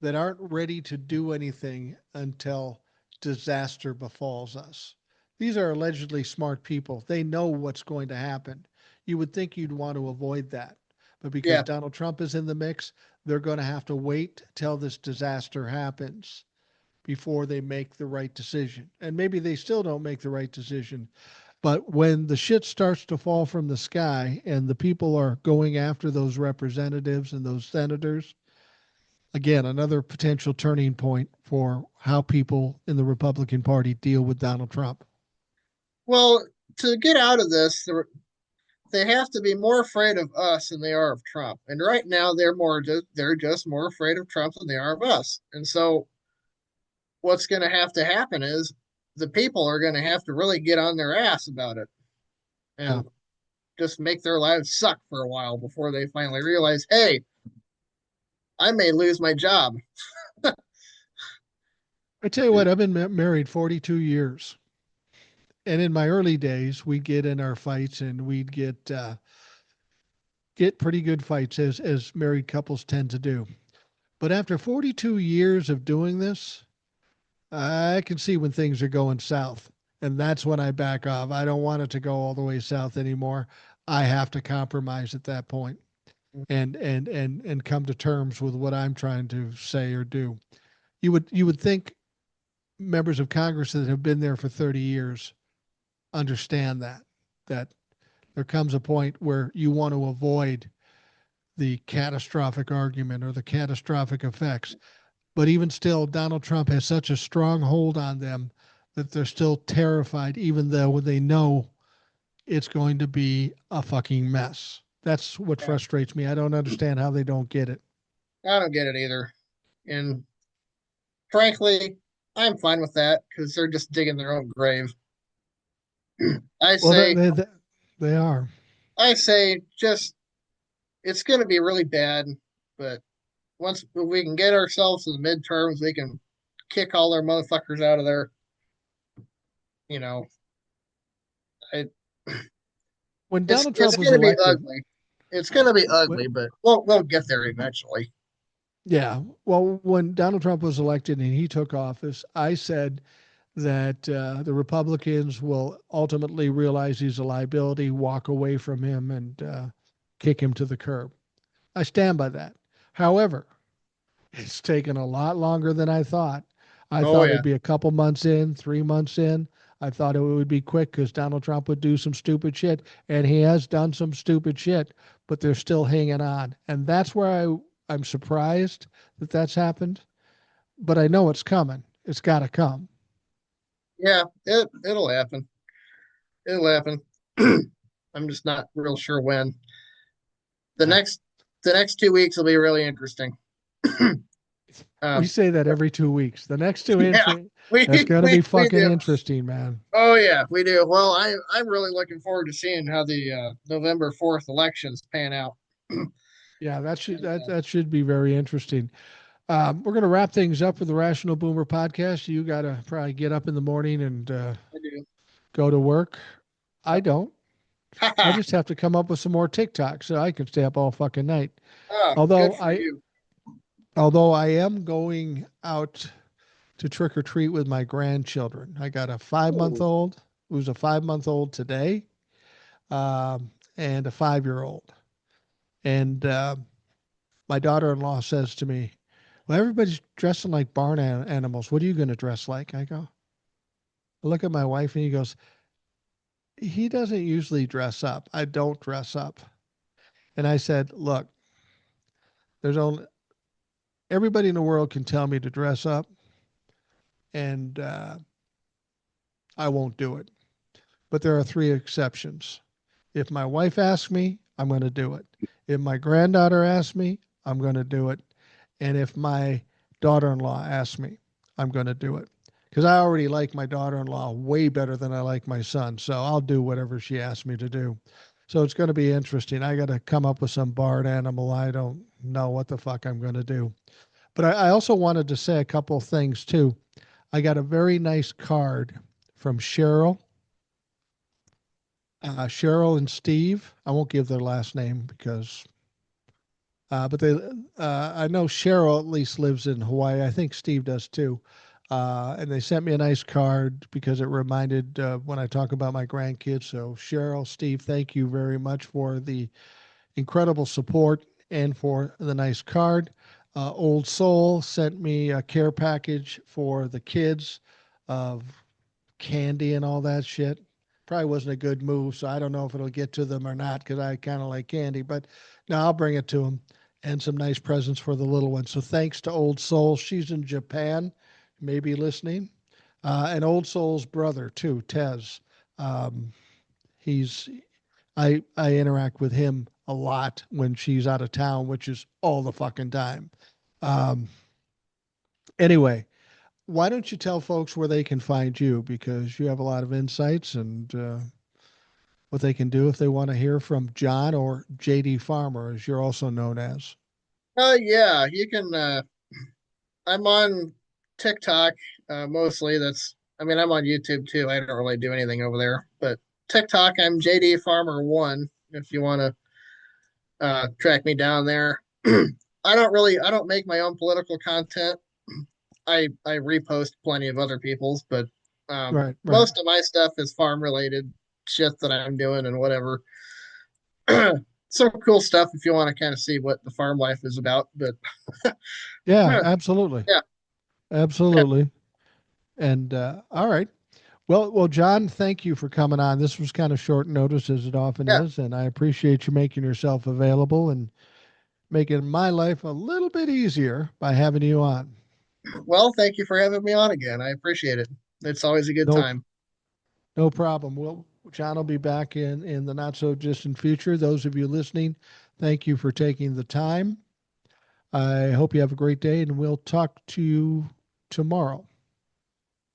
that aren't ready to do anything until disaster befalls us. These are allegedly smart people. They know what's going to happen. You would think you'd want to avoid that. But because Yeah. Donald Trump is in the mix, they're going to have to wait till this disaster happens before they make the right decision. And maybe they still don't make the right decision. But when the shit starts to fall from the sky and the people are going after those representatives and those senators, again, another potential turning point for how people in the Republican Party deal with Donald Trump. Well, to get out of this, they have to be more afraid of us than they are of Trump. And right now, they're just more afraid of Trump than they are of us. And so, what's going to have to happen is the people are going to have to really get on their ass about it Yeah. and just make their lives suck for a while before they finally realize, hey, I may lose my job. I tell you what, I've been married 42 years. And in my early days, we'd get in our fights and we'd get pretty good fights as married couples tend to do. But after 42 years of doing this, I can see when things are going south. And that's when I back off. I don't want it to go all the way south anymore. I have to compromise at that point and come to terms with what I'm trying to say or do. You would think members of Congress that have been there for 30 years understand that there comes a point where you want to avoid the catastrophic argument or the catastrophic effects. But even still, Donald Trump has such a strong hold on them that they're still terrified, even though they know it's going to be a fucking mess. That's what Yeah, frustrates me. I don't understand how they don't get it. I don't get it either. And frankly, I'm fine with that because they're just digging their own grave. I Well, say, they are. I say, just it's going to be really bad, but once we can get ourselves to the midterms, we can kick all their motherfuckers out of there. You know, it, When it's Donald it's Trump was going to be elected, ugly. It's going to be wh- ugly, but we'll get there eventually. yeah, well, when Donald Trump was elected and he took office, I said that the Republicans will ultimately realize he's a liability, walk away from him, and kick him to the curb. I stand by that. However, it's taken a lot longer than I thought. I Oh thought yeah, it'd be a couple months in, 3 months in. I thought it would be quick because Donald Trump would do some stupid shit, and he has done some stupid shit, but they're still hanging on. And that's where I'm surprised that that's happened, but I know it's coming. It's got to come. yeah, it'll happen. It'll happen. I'm just not real sure when. The Yeah. next the next 2 weeks will be really interesting. We Um, say that every 2 weeks. The next two yeah, entry, that's going to be we fucking do. interesting, man. Oh yeah, we do. Well, I'm really looking forward to seeing how the November 4th elections pan out. Yeah, And, that should be very interesting. We're going to wrap things up with the Rational Boomer podcast. You got to probably get up in the morning and I do. go to work. I Yep. don't. I just have to come up with some more TikTok so I can stay up all fucking night. Oh, good Although for I, you. although I am going out to trick or treat with my grandchildren. I got a 5 month Ooh. old who's a 5 month old today, and a 5 year old. And my daughter in law says to me, "Well, everybody's dressing like barn animals. What are you going to dress like?" I look at my wife and he goes, "He doesn't usually dress up. I don't dress up." And I said, "Look, there's only everybody in the world can tell me to dress up, and I won't do it. But there are three exceptions. If my wife asks me, I'm going to do it. If my granddaughter asks me, I'm going to do it. And if my daughter in law asks me, I'm going to do it. Because I already like my daughter in law way better than I like my son. So I'll do whatever she asks me to do. So it's going to be interesting. I got to come up with some barred animal. I don't know what the fuck I'm going to do. But I also wanted to say a couple of things too. I got a very nice card from Cheryl and Steve. I won't give their last name because, but I know Cheryl at least lives in Hawaii. I think Steve does too. And they sent me a nice card because it reminded when I talk about my grandkids. So Cheryl, Steve, thank you very much for the incredible support and for the nice card. Old Soul sent me a care package for the kids of candy and all that shit. Probably wasn't a good move, so I don't know if it'll get to them or not because I kind of like candy. But no, I'll bring it to them and some nice presents for the little ones. So thanks to Old Soul. She's in Japan, maybe listening. And Old Soul's brother too, Tez. Um, he's I interact with him a lot when she's out of town, which is all the fucking time. Um, anyway, why don't you tell folks where they can find you because you have a lot of insights and what they can do if they want to hear from John or JD Farmer, as you're also known as. Yeah, you can. I'm on TikTok mostly. I mean, I'm on YouTube too. I don't really do anything over there, but TikTok, I'm JD Farmer One. If you want to track me down there, I don't make my own political content. I repost plenty of other people's, but Right, right. most of my stuff is farm related shit that I'm doing and whatever. Some cool stuff if you want to kind of see what the farm life is about. But Yeah, yeah, absolutely. yeah, Absolutely. And all right. Well, John, thank you for coming on. This was kind of short notice as it often yeah. is, and I appreciate you making yourself available and making my life a little bit easier by having you on. Well, thank you for having me on again. I appreciate it. It's always a good No, time. no problem. Well, John will be back in the not so distant future. Those of you listening, thank you for taking the time. I hope you have a great day, and we'll talk to you tomorrow.